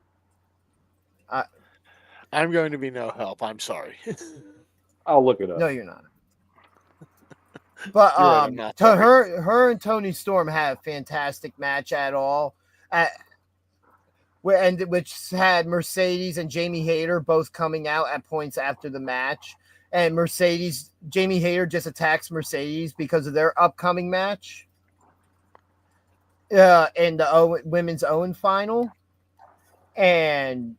I'm going to be no help. I'm sorry. I'll look it up. No, you're not. But her and Tony Storm had a fantastic match which had Mercedes and Jamie Hayter both coming out at points after the match. And Jamie Hayter just attacks Mercedes because of their upcoming match in the Women's Owen final. And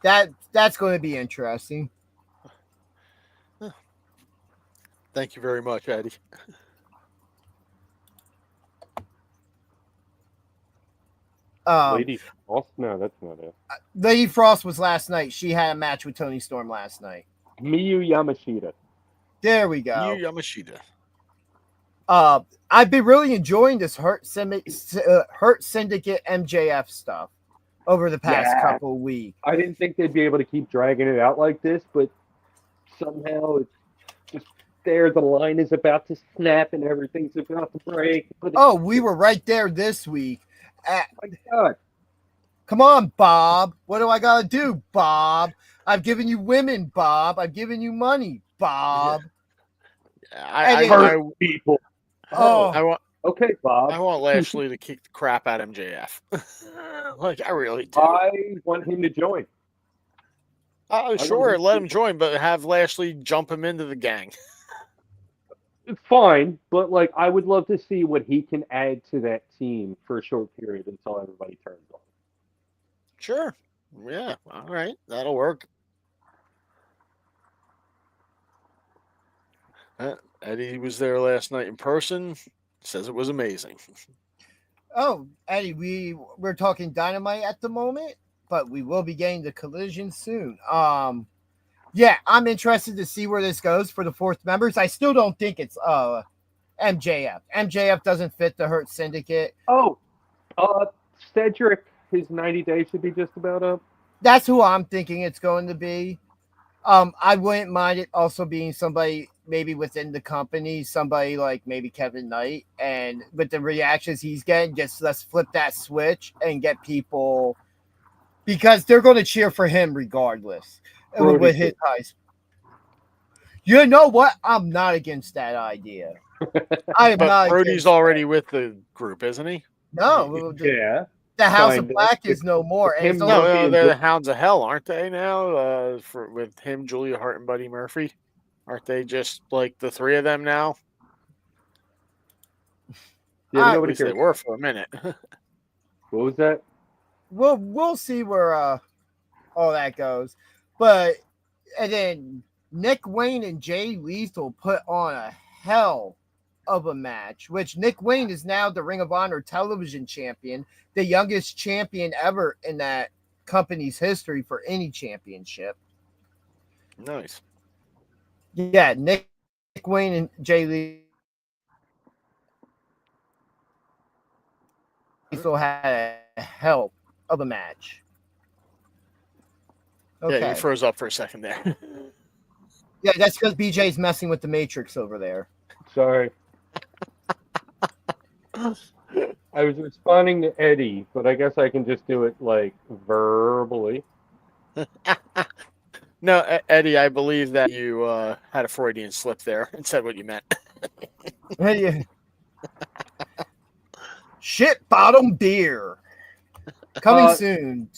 that's going to be interesting. Thank you very much, Eddie. Lady Frost? No, that's not it. Lady Frost was last night. She had a match with Tony Storm last night. Miyu Yamashita. There we go. Miyu Yamashita. I've been really enjoying this Hurt Syndicate MJF stuff. over the past Yeah. couple of weeks. I didn't think they'd be able to keep dragging it out like this, but somehow it's just there. The line is about to snap and everything's about to break. Oh, we were right there this week. My God. Come on, Bob. What do I got to do, Bob? I've given you women, Bob. I've given you money, Bob. I people. Okay, Bob. I want Lashley to kick the crap out of MJF. Like, I really do. I want him to join. Sure, let him join, but have Lashley jump him into the gang. It's fine, but like I would love to see what he can add to that team for a short period until everybody turns on. Sure. Yeah. All right. That'll work. Eddie was there last night in person. Says it was amazing. Oh, Eddie, we're talking Dynamite at the moment, but we will be getting the Collision soon. Yeah, I'm interested to see where this goes for the fourth members. I still don't think it's MJF. MJF doesn't fit the Hurt Syndicate. Oh, Cedric, his 90 days should be just about up. That's who I'm thinking it's going to be. I wouldn't mind it also being somebody maybe within the company, somebody like maybe Kevin Knight, and with the reactions he's getting, just let's flip that switch and get people, because they're going to cheer for him regardless. With his eyes. You know what? I'm not against that idea. I am not. Brody's already with the group, isn't he? No. Yeah. The House of Black is no more. They're the Hounds of Hell, aren't they now? With him, Julia Hart, and Buddy Murphy. Aren't they just like the three of them now? Yeah, at least they were for a minute. What was that? We'll see where all that goes. But and then Nick Wayne and Jay Lethal put on a hell of a match, which Nick Wayne is now the Ring of Honor television champion, the youngest champion ever in that company's history for any championship. Nice. Yeah, Nick Wayne and Jay Lethal had a hell of a match. Okay. Yeah, you froze up for a second there. Yeah, that's because BJ's messing with the Matrix over there. Sorry. I was responding to Eddie, but I guess I can just do it like verbally. No, Eddie, I believe that you had a Freudian slip there and said what you meant. Shit bottom beer. Coming soon.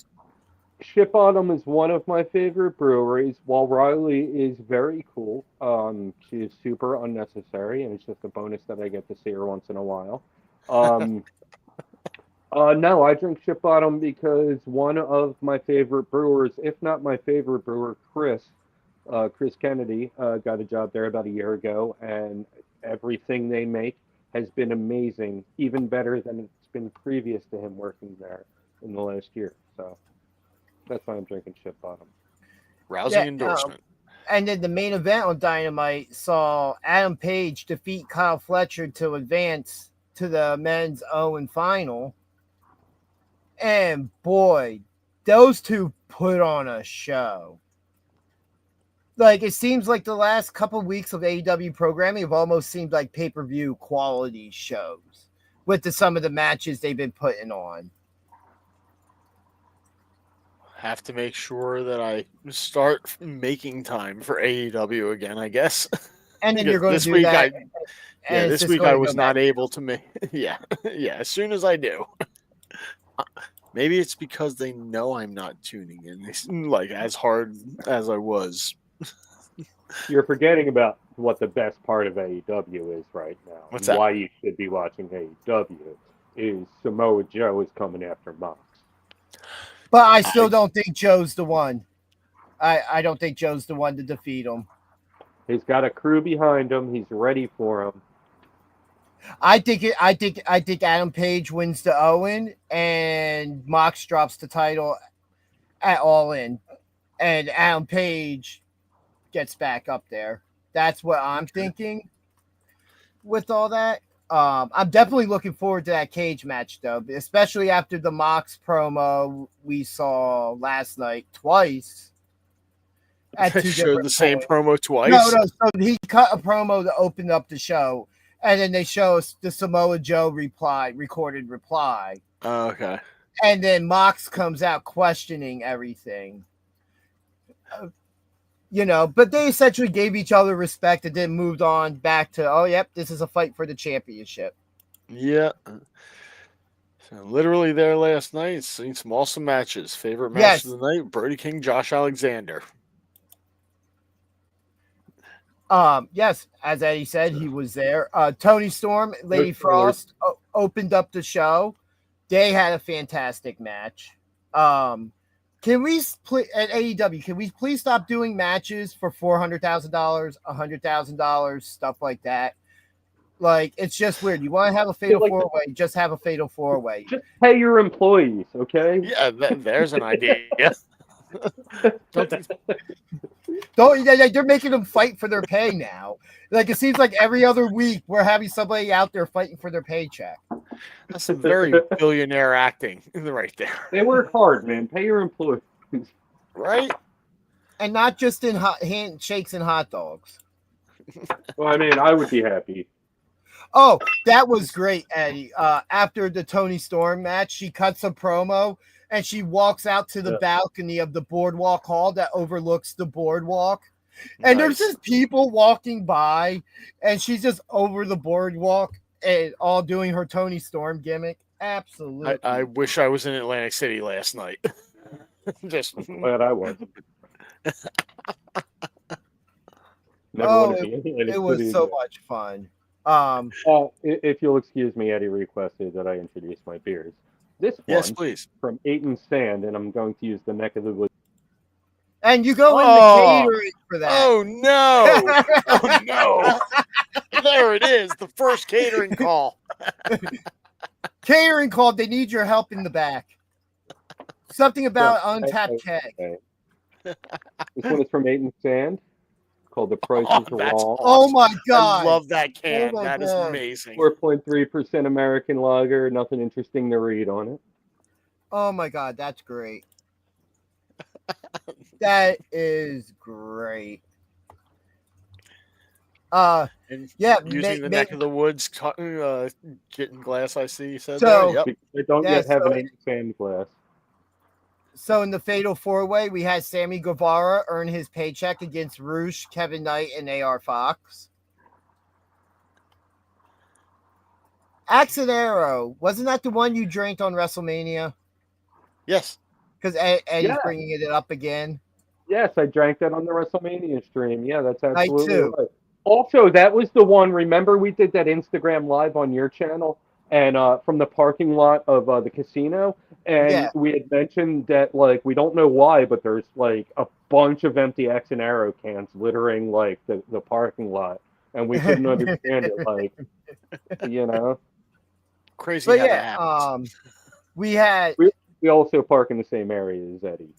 Ship Bottom is one of my favorite breweries. While Riley is very cool, she is super unnecessary, and it's just a bonus that I get to see her once in a while. No, I drink Ship Bottom because one of my favorite brewers, if not my favorite brewer, Chris Kennedy, got a job there about a year ago, and everything they make has been amazing, even better than it's been previous to him working there in the last year. So that's why I'm drinking Ship Bottom. Rousing endorsement. And then the main event on Dynamite saw Adam Page defeat Kyle Fletcher to advance to the men's Owen final. And boy, those two put on a show. Like, it seems like the last couple weeks of AEW programming have almost seemed like pay-per-view quality shows with some of the matches they've been putting on. Have to make sure that I start making time for AEW again, I guess. And then you're going to do that. This week I was not able to make. Yeah, as soon as I do. Maybe it's because they know I'm not tuning in like as hard as I was. You're forgetting about what the best part of AEW is right now. What's that? Why you should be watching AEW is Samoa Joe is coming after Mox. But I still don't think Joe's the one. I don't think Joe's the one to defeat him. He's got a crew behind him. He's ready for him. I think Adam Page wins the Owen and Mox drops the title at All In, and Adam Page gets back up there. That's what I'm thinking with all that. I'm definitely looking forward to that cage match, though, especially after the Mox promo we saw last night twice. At They two showed the same points. promo twice. No. So he cut a promo to open up the show, and then they show us the Samoa Joe recorded reply. Oh, okay. And then Mox comes out questioning everything. But they essentially gave each other respect and then moved on back to, oh, yep, this is a fight for the championship. Yeah. So literally there last night, seen some awesome matches. Favorite match of the night, Brody King, Josh Alexander. Yes, as Eddie said, he was there. Tony Storm, Lady Frost opened up the show. They had a fantastic match. Can we at AEW? Can we please stop doing matches for $400,000, $100,000, stuff like that? Like, it's just weird. You want to have a fatal four-way? Just have a fatal four-way. Just pay your employees, okay? Yeah, there's an idea. They're making them fight for their pay now. Like, it seems like every other week we're having somebody out there fighting for their paycheck. That's some very billionaire acting right there. They work hard, man. Pay your employees. Right? And not just in handshakes and hot dogs. Well, I mean, I would be happy. Oh, that was great, Eddie. After the Tony Storm match, she cuts a promo and she walks out to the balcony of the Boardwalk Hall that overlooks the boardwalk. And there's just people walking by, and she's just over the boardwalk and all doing her Tony Storm gimmick. Absolutely. I wish I was in Atlantic City last night. Just glad I was. It was so much fun. If you'll excuse me, Eddie requested that I introduce my beers. This one, yes, please, from Aiton Sand, and I'm going to use the neck of the woods. And you go in the catering for that. Oh no! Oh no! There it is, the first catering call. Catering call. They need your help in the back. Something about untapped keg. This one is from Aiton Sand, called The Price is Wrong. Awesome. Oh my god! I love that can. That is amazing. 4.3% American lager. Nothing interesting to read on it. Oh my god, that's great. That is great. Using the neck of the woods, getting glass. I see. You said so. That. Yep. They don't yet have an Aiton Sand glass. So in the Fatal 4-Way, we had Sammy Guevara earn his paycheck against Roosh, Kevin Knight, and AR Fox. Axe and Arrow, wasn't that the one you drank on WrestleMania? Yes. Because Eddie's bringing it up again. Yes, I drank that on the WrestleMania stream. Yeah, that's absolutely right. Also, that was the one, remember we did that Instagram Live on your channel? And from the parking lot of the casino, and we had mentioned that, like, we don't know why, but there's like a bunch of empty X and Arrow cans littering like the parking lot, and we couldn't understand it, like, crazy. But how that happens. we also park in the same area as Eddie.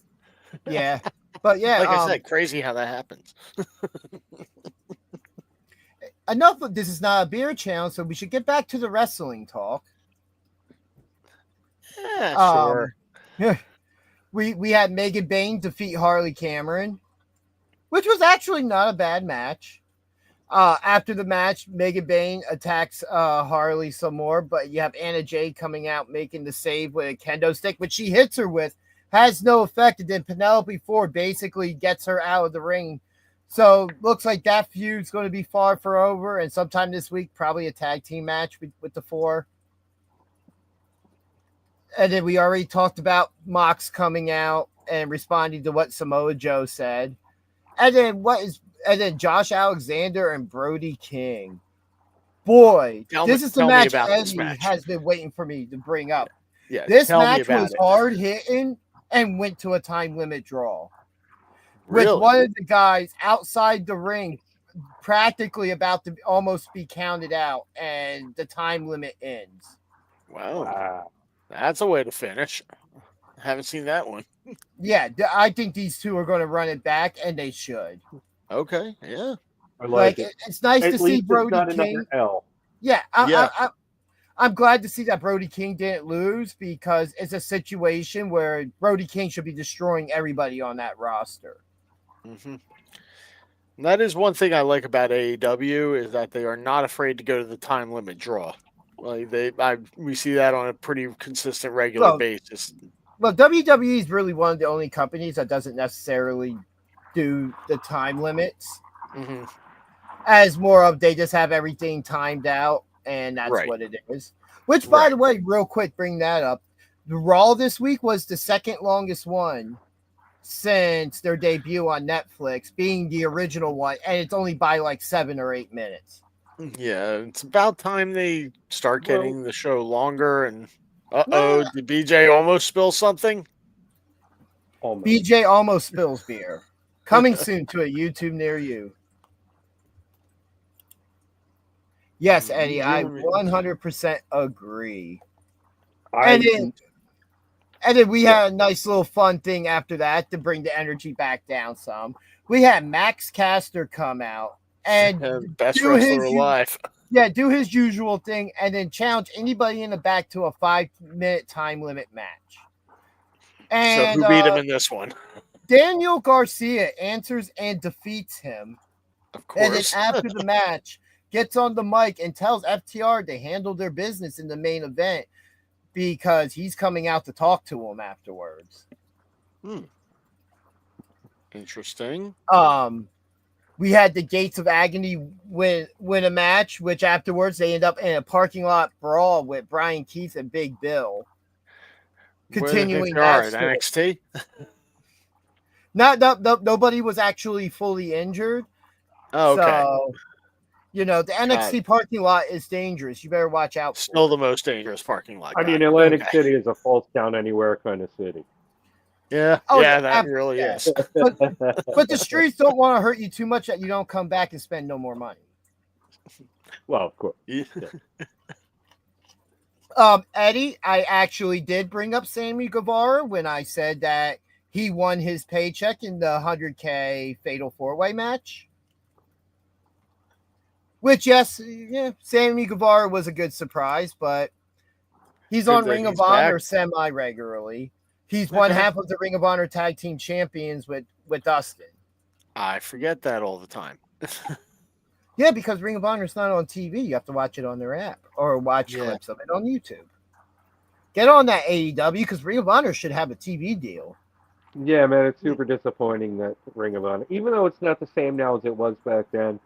Yeah, but like I said, crazy how that happens. Enough of this is not a beer channel, so we should get back to the wrestling talk. Yeah, sure. We had Megan Bayne defeat Harley Cameron, which was actually not a bad match. After the match, Megan Bayne attacks Harley some more, but you have Anna Jay coming out making the save with a kendo stick, which she hits her with, has no effect, and then Penelope Ford basically gets her out of the ring. So looks like that feud's going to be far for over, and sometime this week, probably a tag team match with the four. And then we already talked about Mox coming out and responding to what Samoa Joe said. And then Josh Alexander and Brody King. Boy, this is the match Eddie has been waiting for me to bring up. Yeah, this match was hard hitting and went to a time limit draw. Really? With one of the guys outside the ring, practically about to almost be counted out, and the time limit ends. Wow. That's a way to finish. I haven't seen that one. Yeah, I think these two are going to run it back, and they should. Okay, yeah. I like it. It's nice At to see least Brody not King. another L. Yeah, I'm glad to see that Brody King didn't lose because it's a situation where Brody King should be destroying everybody on that roster. Mm-hmm. And that is one thing I like about AEW is that they are not afraid to go to the time limit draw. Like we see that on a pretty consistent, regular basis. Well, WWE is really one of the only companies that doesn't necessarily do the time limits. Mm-hmm. As more of they just have everything timed out, and that's what it is. Which, by the way, real quick, bring that up. The Raw this week was the second longest one since their debut on Netflix, being the original one, and it's only by like 7 or 8 minutes. Yeah, it's about time they start getting the show longer. And did BJ almost spill something? Almost. BJ almost spills beer. Coming soon to a YouTube near you. Yes, Eddie, I 100% agree. And then we had a nice little fun thing after that to bring the energy back down some. We had Max Caster come out and best wrestler alive. Yeah, do his usual thing and then challenge anybody in the back to a 5-minute time limit match. And so who beat him in this one? Daniel Garcia answers and defeats him. Of course. And then after the match, gets on the mic and tells FTR to handle their business in the main event because he's coming out to talk to him afterwards. Interesting. We had the Gates of Agony win a match, which afterwards they end up in a parking lot brawl with Brian Keith and Big Bill. Continuing that at NXT. Nobody was actually fully injured. Oh, okay. So, the NXT parking lot is dangerous. You better watch out. Still the most dangerous parking lot. I mean, Atlantic City is a falls count anywhere kind of city. Yeah. Oh, yeah, that really is. But the streets don't want to hurt you too much that you don't come back and spend no more money. Well, of course. Yeah. Eddie, I actually did bring up Sammy Guevara when I said that he won his paycheck in the 100K Fatal 4-Way match. Which, yes, Sammy Guevara was a good surprise, but he's on Ring of Honor semi-regularly. He's won half of the Ring of Honor Tag Team Champions with Dustin. I forget that all the time. Yeah, because Ring of Honor is not on TV. You have to watch it on their app or watch clips of it on YouTube. Get on that AEW because Ring of Honor should have a TV deal. Yeah, man, it's super disappointing that Ring of Honor, even though it's not the same now as it was back then.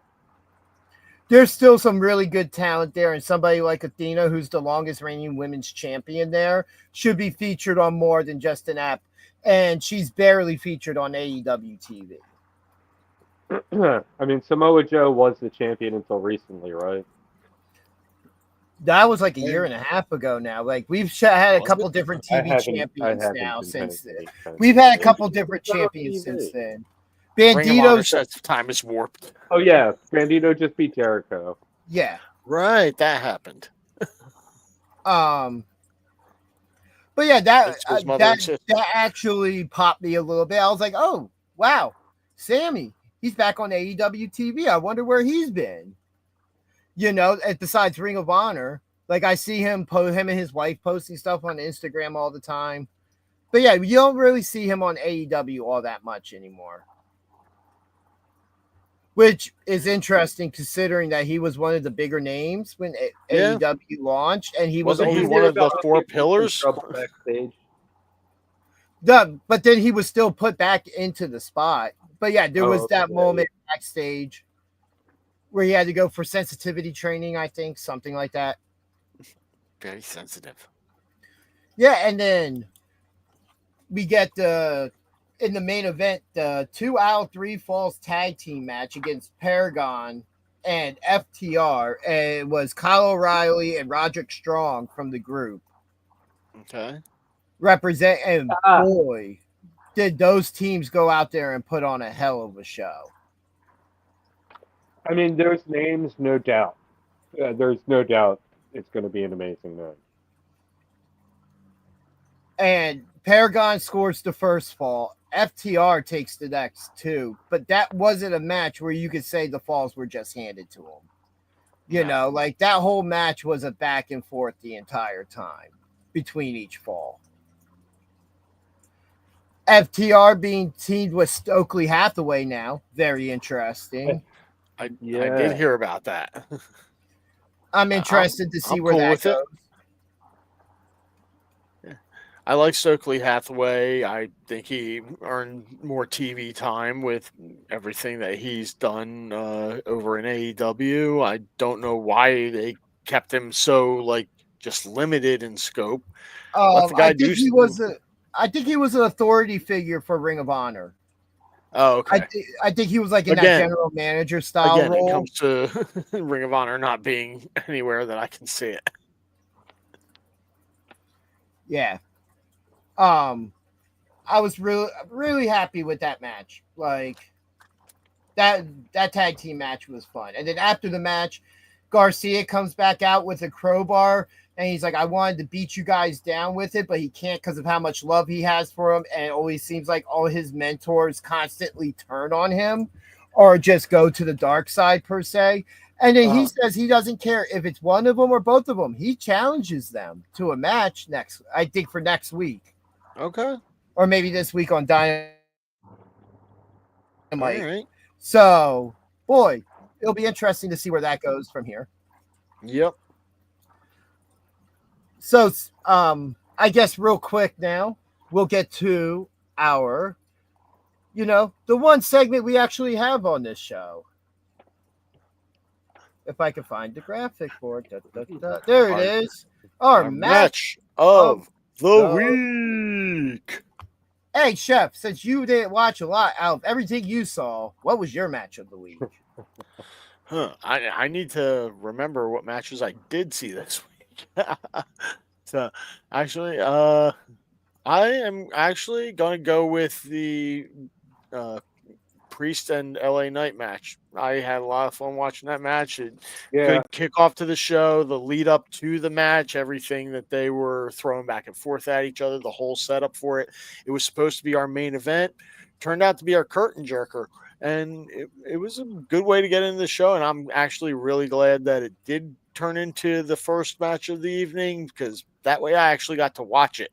There's still some really good talent there, and somebody like Athena, who's the longest reigning women's champion there, should be featured on more than just an app, and she's barely featured on AEW TV. I mean, Samoa Joe was the champion until recently, right? That was like a year and a half ago now. Like, we've had a couple different TV champions now since then. We've had a couple different champions since then. Bandito says time is warped. Oh yeah, Bandito just beat Jericho. Yeah, right. That happened. But yeah, that actually popped me a little bit. I was like, oh wow, Sammy, he's back on AEW TV. I wonder where he's been. Besides Ring of Honor, like I see him and his wife posting stuff on Instagram all the time. But yeah, you don't really see him on AEW all that much anymore. Which is interesting considering that he was one of the bigger names when AEW launched, and he was only one of the 4 pillars. Backstage. But then he was still put back into the spot. But yeah, there was that moment backstage where he had to go for sensitivity training, I think, something like that. Very sensitive. Yeah, and then we get in the main event, the 2 out of 3 falls tag team match against Paragon and FTR. And it was Kyle O'Reilly and Roderick Strong from the group. Okay. And boy, did those teams go out there and put on a hell of a show. I mean, there's names, no doubt. There's no doubt it's going to be an amazing night. And Paragon scores the first fall. FTR takes the next 2. But that wasn't a match where you could say the falls were just handed to them. You know, like that whole match was a back and forth the entire time between each fall. FTR being teamed with Stokely Hathaway now. Very interesting. I did hear about that. I'm interested to see where that goes. I like Stokely Hathaway. I think he earned more TV time with everything that he's done over in AEW. I don't know why they kept him so just limited in scope. I think he was an authority figure for Ring of Honor. Oh, okay. I think he was like in that general manager style role. It comes to Ring of Honor not being anywhere that I can see it. Yeah. I was really happy with that match. Like that tag team match was fun. And then after the match, Garcia comes back out with a crowbar and he's like, I wanted to beat you guys down with it, but he can't because of how much love he has for him. And it always seems like all his mentors constantly turn on him or just go to the dark side per se. And then he says he doesn't care if it's one of them or both of them. He challenges them to a match for next week. Okay. Or maybe this week on Dynamite. All right. So, boy, it'll be interesting to see where that goes from here. Yep. So, I guess real quick now, we'll get to our, the one segment we actually have on this show. If I can find the graphic for it. There it is. Our match of the week. Hey, Chef, since you didn't watch a lot out of everything you saw, what was your match of the week? I need to remember what matches I did see this week. So, actually, I am actually going to go with the Priest and LA Knight match. I had a lot of fun watching that match. Good kickoff to the show, the lead up to the match, everything that they were throwing back and forth at each other, the whole setup for it. It was supposed to be our main event, turned out to be our curtain jerker. And it was a good way to get into the show. And I'm actually really glad that it did turn into the first match of the evening because that way I actually got to watch it.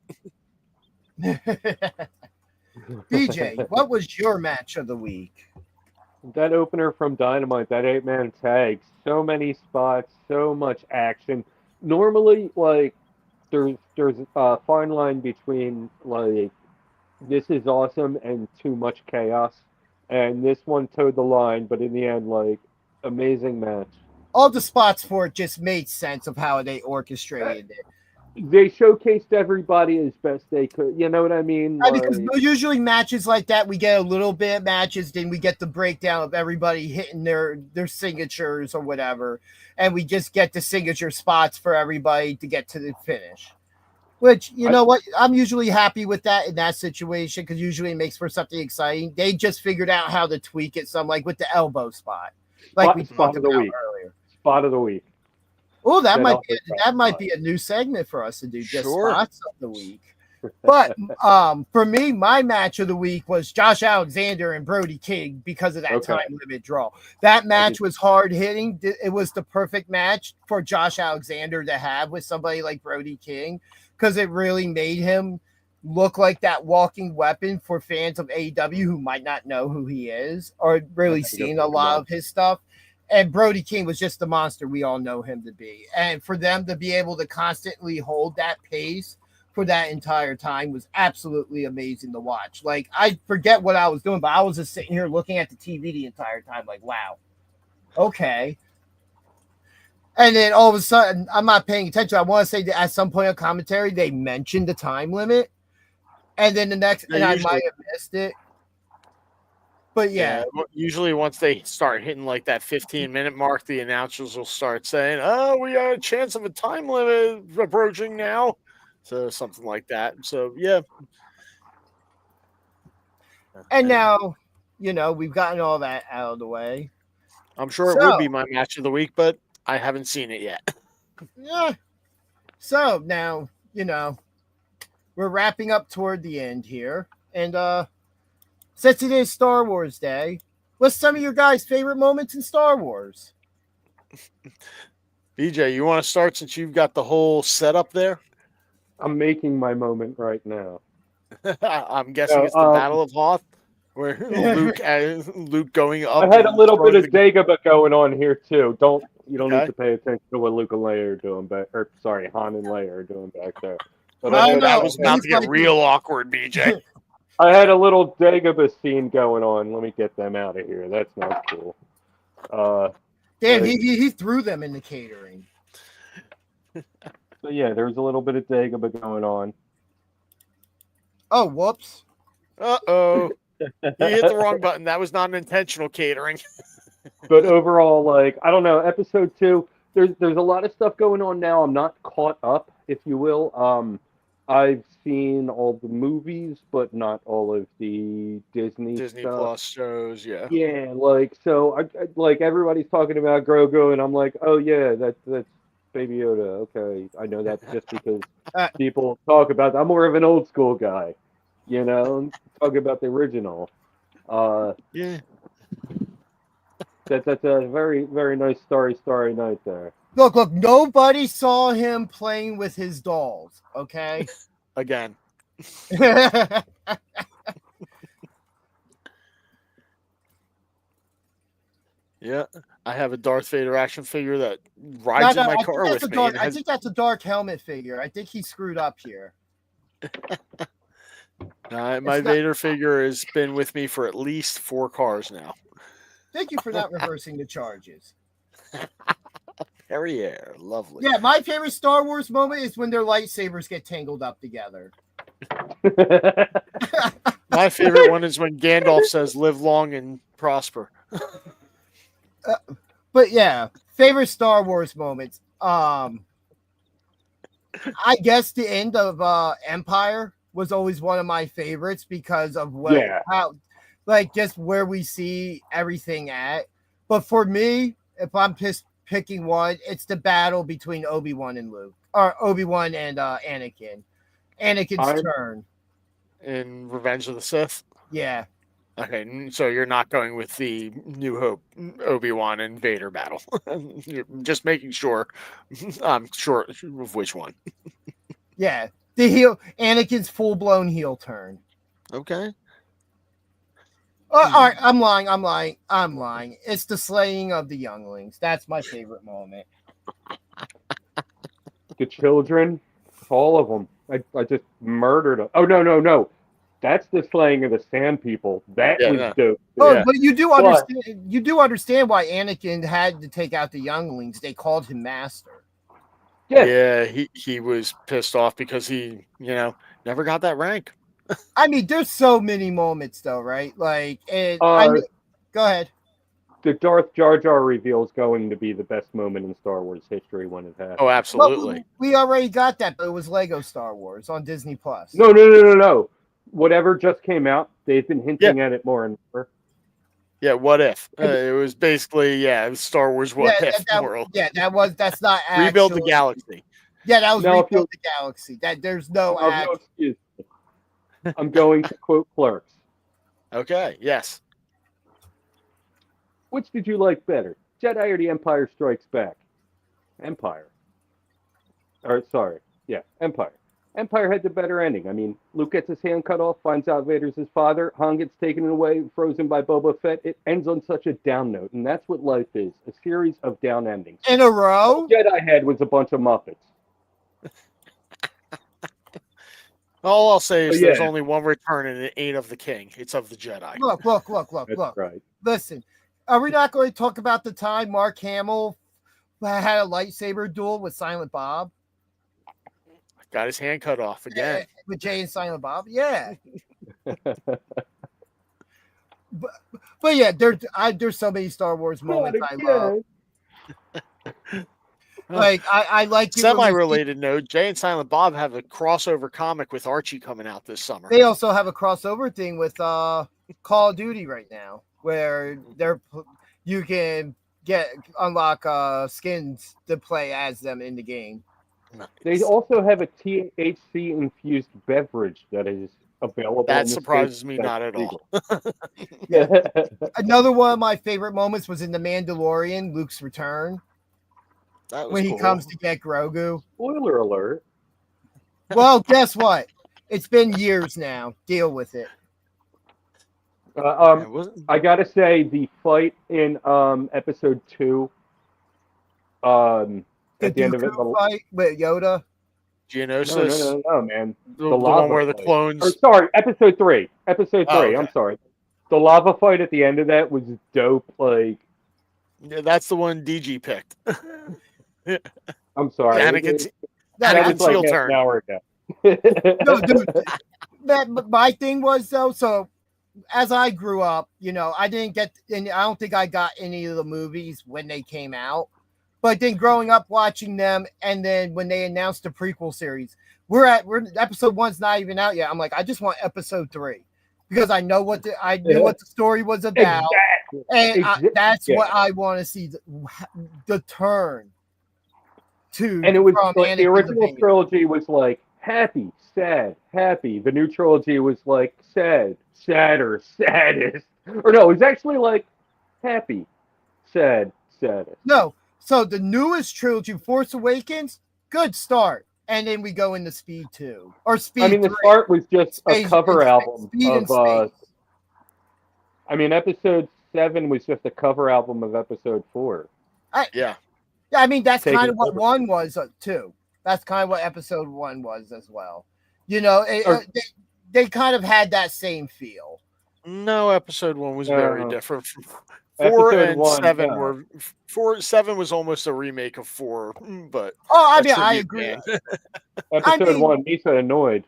DJ, what was your match of the week? That opener from Dynamite, that 8-man tag, so many spots, so much action. Normally, there's a fine line between this is awesome and too much chaos, and this one towed the line. But in the end, amazing match. All the spots for it just made sense of how they orchestrated it. They showcased everybody as best they could. You know what I mean? Because usually matches like that, we get a little bit of matches, then we get the breakdown of everybody hitting their signatures or whatever, and we just get the signature spots for everybody to get to the finish. Which, you know what? I'm usually happy with that in that situation because usually it makes for something exciting. They just figured out how to tweak it some, like with the elbow spot. We talked about earlier. Spot of the week. Oh, that might be a new segment for us to do, just spots of the week. But for me, my match of the week was Josh Alexander and Brody King because of that time limit draw. That match was hard hitting. It was the perfect match for Josh Alexander to have with somebody like Brody King because it really made him look like that walking weapon for fans of AEW who might not know who he is or really seen a lot of his stuff. And Brody King was just the monster we all know him to be. And for them to be able to constantly hold that pace for that entire time was absolutely amazing to watch. I forget what I was doing, but I was just sitting here looking at the TV the entire time wow. Okay. And then all of a sudden, I'm not paying attention. I want to say that at some point on commentary, they mentioned the time limit. And then and I might have missed it. But yeah, usually once they start hitting that 15-minute mark, the announcers will start saying, "Oh, we got a chance of a time limit approaching now," so something like that. So yeah. And now, we've gotten all that out of the way. I'm sure it would be my match of the week, but I haven't seen it yet. Yeah. So now, we're wrapping up toward the end here, and since it is Star Wars Day, what's some of your guys' favorite moments in Star Wars? BJ, you want to start since you've got the whole setup there? I'm making my moment right now. I'm guessing it's the Battle of Hoth, where Luke going up. I had a little bit of Dagobah going on here too. You don't need to pay attention to what Luke and Leia are doing back, or sorry, Han and Leia are doing back there. But that was about to get real awkward, BJ. I had a little Dagobah scene going on. Let me get them out of here. That's not cool. Damn, he threw them in the catering. So yeah, there was a little bit of Dagobah going on. Oh, whoops. Uh-oh. You hit the wrong button. That was not an intentional catering. But overall, like, I don't know, episode 2, there's a lot of stuff going on now. I'm not caught up, if you will. I've seen all the movies, but not all of the Disney stuff. Plus shows, yeah. Yeah, like, so I like everybody's talking about Grogu, and I'm like, oh yeah, that's Baby Yoda. Okay, I know that just because people talk about that. I'm more of an old school guy, you know, talk about the original. Yeah. That's a very, very nice starry night there. Look, nobody saw him playing with his dolls, okay? Again. Yeah, I have a Darth Vader action figure that rides in my car with me. I think that's a dark helmet figure. I think he screwed up here. My Vader figure has been with me for at least 4 cars now. Thank you for not reversing the charges. Perrier, lovely. Yeah, my favorite Star Wars moment is when their lightsabers get tangled up together. My favorite one is when Gandalf says, "Live long and prosper." But yeah, favorite Star Wars moments. I guess the end of Empire was always one of my favorites because of just where we see everything at. But for me, if I'm picking one, it's the battle between Obi-Wan and Anakin. Anakin's turn in Revenge of the Sith. Yeah. Okay, so you're not going with the New Hope Obi-Wan and Vader battle. You're just making sure. I'm sure of which one. Yeah, Anakin's full-blown heel turn. Okay. All right, I'm lying. It's the slaying of the younglings. That's my favorite moment. The children, all of them. I just murdered them. Oh, no. That's the slaying of the Sand People. That was dope. Oh, yeah. But you do understand why Anakin had to take out the younglings. They called him master. Yeah, he was pissed off because he, never got that rank. I mean, there's so many moments though, right? Like, go ahead. The Darth Jar Jar reveal is going to be the best moment in Star Wars history when it happens. Oh, absolutely. We already got that, but it was Lego Star Wars on Disney Plus. No. Whatever just came out, they've been hinting at it more and more. Yeah, what if? It was basically, Star Wars What If world. Yeah, that's not actually... Rebuild the Galaxy. Yeah, that was Rebuild the Galaxy. There's no... excuse me. I'm going to quote Clerks. Okay, yes. Which did you like better, Jedi or The Empire Strikes Back? Empire. Empire. Empire had the better ending. I mean, Luke gets his hand cut off, finds out Vader's his father, Han gets taken away, frozen by Boba Fett. It ends on such a down note, and that's what life is, a series of down endings. In a row? What Jedi had was a bunch of Muppets. All I'll say is there's only one return, and it ain't of the king. It's of the Jedi. Look. That's right. Listen, are we not going to talk about the time Mark Hamill had a lightsaber duel with Silent Bob? Got his hand cut off again. With Jay and Silent Bob? Yeah. but yeah, there's so many Star Wars moments I love. Like I like semi-related note. Jay and Silent Bob have a crossover comic with Archie coming out this summer. They also have a crossover thing with Call of Duty right now, where you can unlock skins to play as them in the game. Nice. They also have a THC infused beverage that is available. That surprises me not at all. Another one of my favorite moments was in The Mandalorian, Luke's return. when he comes to get Grogu. Spoiler alert. Well, guess what? It's been years now. Deal with it. I gotta say the fight in episode 2. The at the end of it, fight with Yoda. Geonosis. No, man. The one where the clones. Or, sorry, episode 3. Episode 3. Okay. I'm sorry. The lava fight at the end of that was dope. Like, yeah, that's the one DG picked. I'm sorry. Anakin's heel turn. An hour ago. No, dude. My thing was though. So, as I grew up, I didn't get any. I don't think I got any of the movies when they came out. But then growing up watching them, and then when they announced the prequel series, we're episode 1's not even out yet. I'm like, I just want episode 3 because I know what the story was about, and that's what I want to see the turn to. And it was like the original trilogy was like happy, sad, happy. The new trilogy was like sad, sadder, saddest. Or no, it was actually like happy, sad, saddest. No. So the newest trilogy, Force Awakens, good start. And then we go into Speed 2. Or Speed 3. The start was just a cover album of episode 7 was just a cover album of episode 4. Yeah, that's kind of what 1 was too. That's kind of what episode 1 was as well. They kind of had that same feel. No, episode 1 was very different. 4 and 7 were 7 was almost a remake of 4, but I agree. Episode 1, me so annoyed.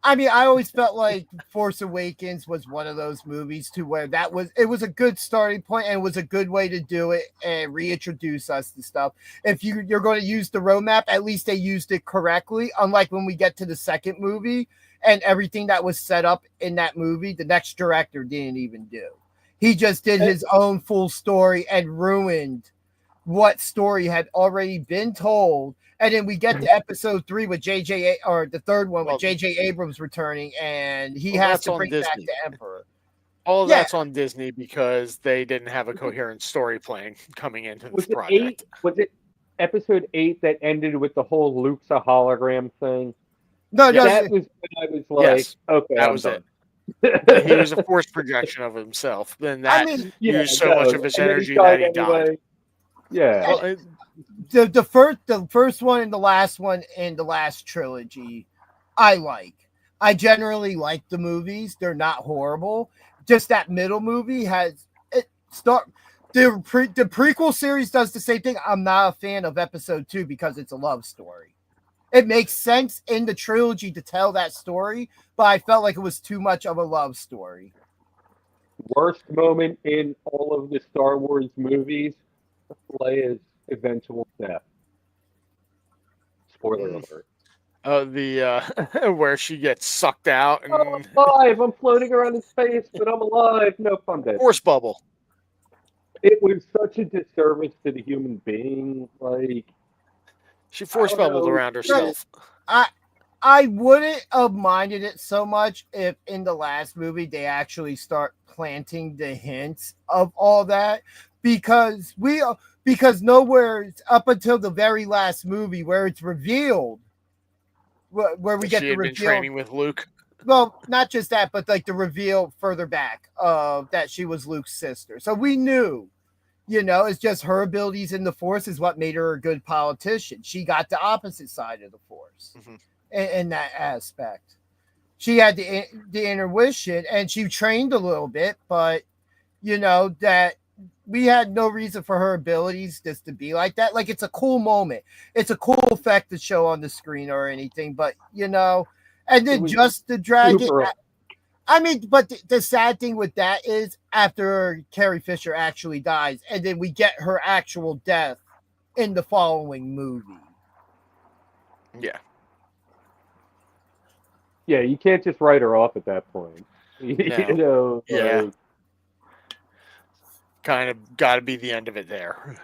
I always felt like Force Awakens was one of those movies to where it was a good starting point and it was a good way to do it and reintroduce us to stuff. If you're going to use the roadmap, at least they used it correctly. Unlike when we get to the second movie and everything that was set up in that movie, the next director didn't even do. He just did his own full story and ruined what story had already been told. And then we get to episode 3 with or the third one with J.J. Abrams returning, and he has to bring back the Emperor. All of that's on Disney because they didn't have a coherent story playing coming into this project. Was it episode 8 that ended with the whole Luke's a hologram thing? No. That was when I was like, okay, that was it. He was a forced projection of himself. Then that used so much of his energy that he died. Yeah. The first one and the last one in the last trilogy, I like. I generally like the movies. They're not horrible. Just that middle movie the prequel series does the same thing. I'm not a fan of episode 2 because it's a love story. It makes sense in the trilogy to tell that story, but I felt like it was too much of a love story. Worst moment in all of the Star Wars movies, Leia's eventual death. Spoiler alert. Where she gets sucked out. And... I'm alive. I'm floating around in space, but I'm alive. Nope, I'm dead. Force bubble. It was such a disservice to the human being. Like, she force bubbled around herself. I wouldn't have minded it so much if in the last movie they actually start planting the hints of all that, because nowhere up until the very last movie where it's revealed where we get the reveal. Been training with Luke. Well, not just that, but like the reveal further back of that she was Luke's sister. So we knew. It's just her abilities in the Force is what made her a good politician. She got the opposite side of the Force in that aspect. She had the intuition and she trained a little bit, but that we had no reason for her abilities just to be like that. Like, it's a cool moment. It's a cool effect to show on the screen or anything, but and then just the dragon. But the sad thing with that is after Carrie Fisher actually dies, and then we get her actual death in the following movie. Yeah. Yeah, you can't just write her off at that point. No. Kind of got to be the end of it there.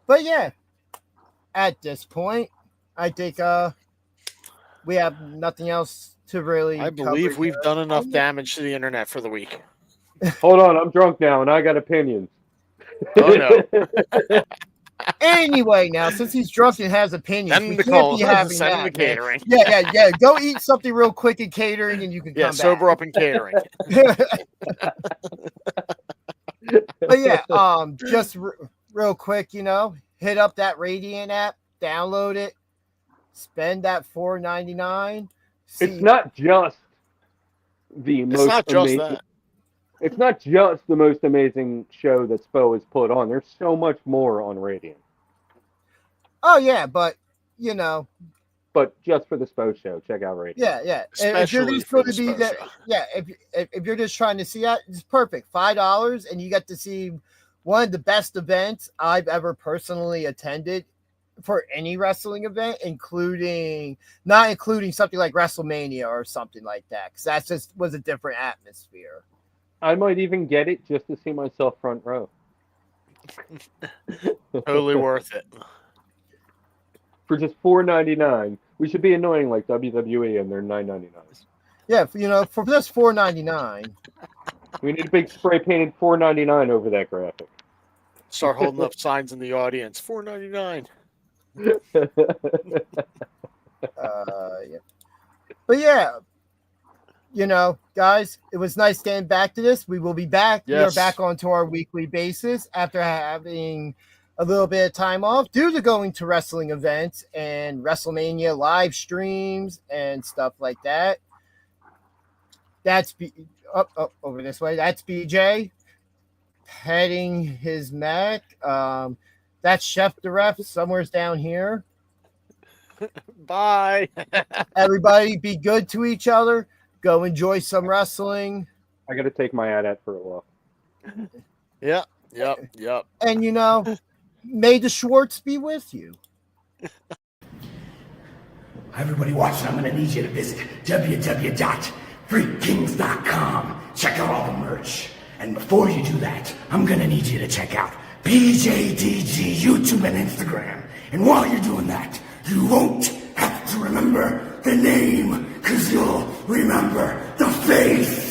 But yeah, at this point, I think we have nothing else to really. I believe we've done enough damage to the internet for the week. Hold on, I'm drunk now and I got opinions. Oh no. Anyway, now since he's drunk and has opinions, Send we the can't call. be having Send that. the catering. Yeah. Go eat something real quick in catering, and you can come back. Sober up in catering. But yeah, just real quick, hit up that Radiant app, download it, spend that $4.99. It's not just the most amazing. It's not just the most amazing show that Spo has put on. There's so much more on Radiant. Oh yeah, but But just for the Spo show, check out Radiant. Yeah. Especially if you're just for going to the be Spo there, show. if you're just trying to see that, it's perfect. $5, and you get to see one of the best events I've ever personally attended for any wrestling event, not including something like WrestleMania or something like that, because that just was a different atmosphere. I might even get it just to see myself front row. Totally worth it. For just $4.99. We should be annoying like WWE and they're $9.99. Yeah, for just $4.99. We need a big spray painted $4.99 over that graphic. Start holding up signs in the audience. $4.99. Yeah. But yeah, guys, it was nice getting back to this. We will be back. Yes. We are back onto our weekly basis after having a little bit of time off due to going to wrestling events and WrestleMania live streams and stuff like that. That's up over this way. That's BJ petting his Mac. That's Chef the Ref somewhere's down here. Bye. Everybody be good to each other. Go enjoy some wrestling. I got to take my ad for a walk. Yep. And may the Schwartz be with you. Everybody watching, I'm going to need you to visit www.freakkings.com. Check out all the merch. And before you do that, I'm going to need you to check out PJDG YouTube and Instagram. And while you're doing that, you won't have to remember the name, because you'll remember the face.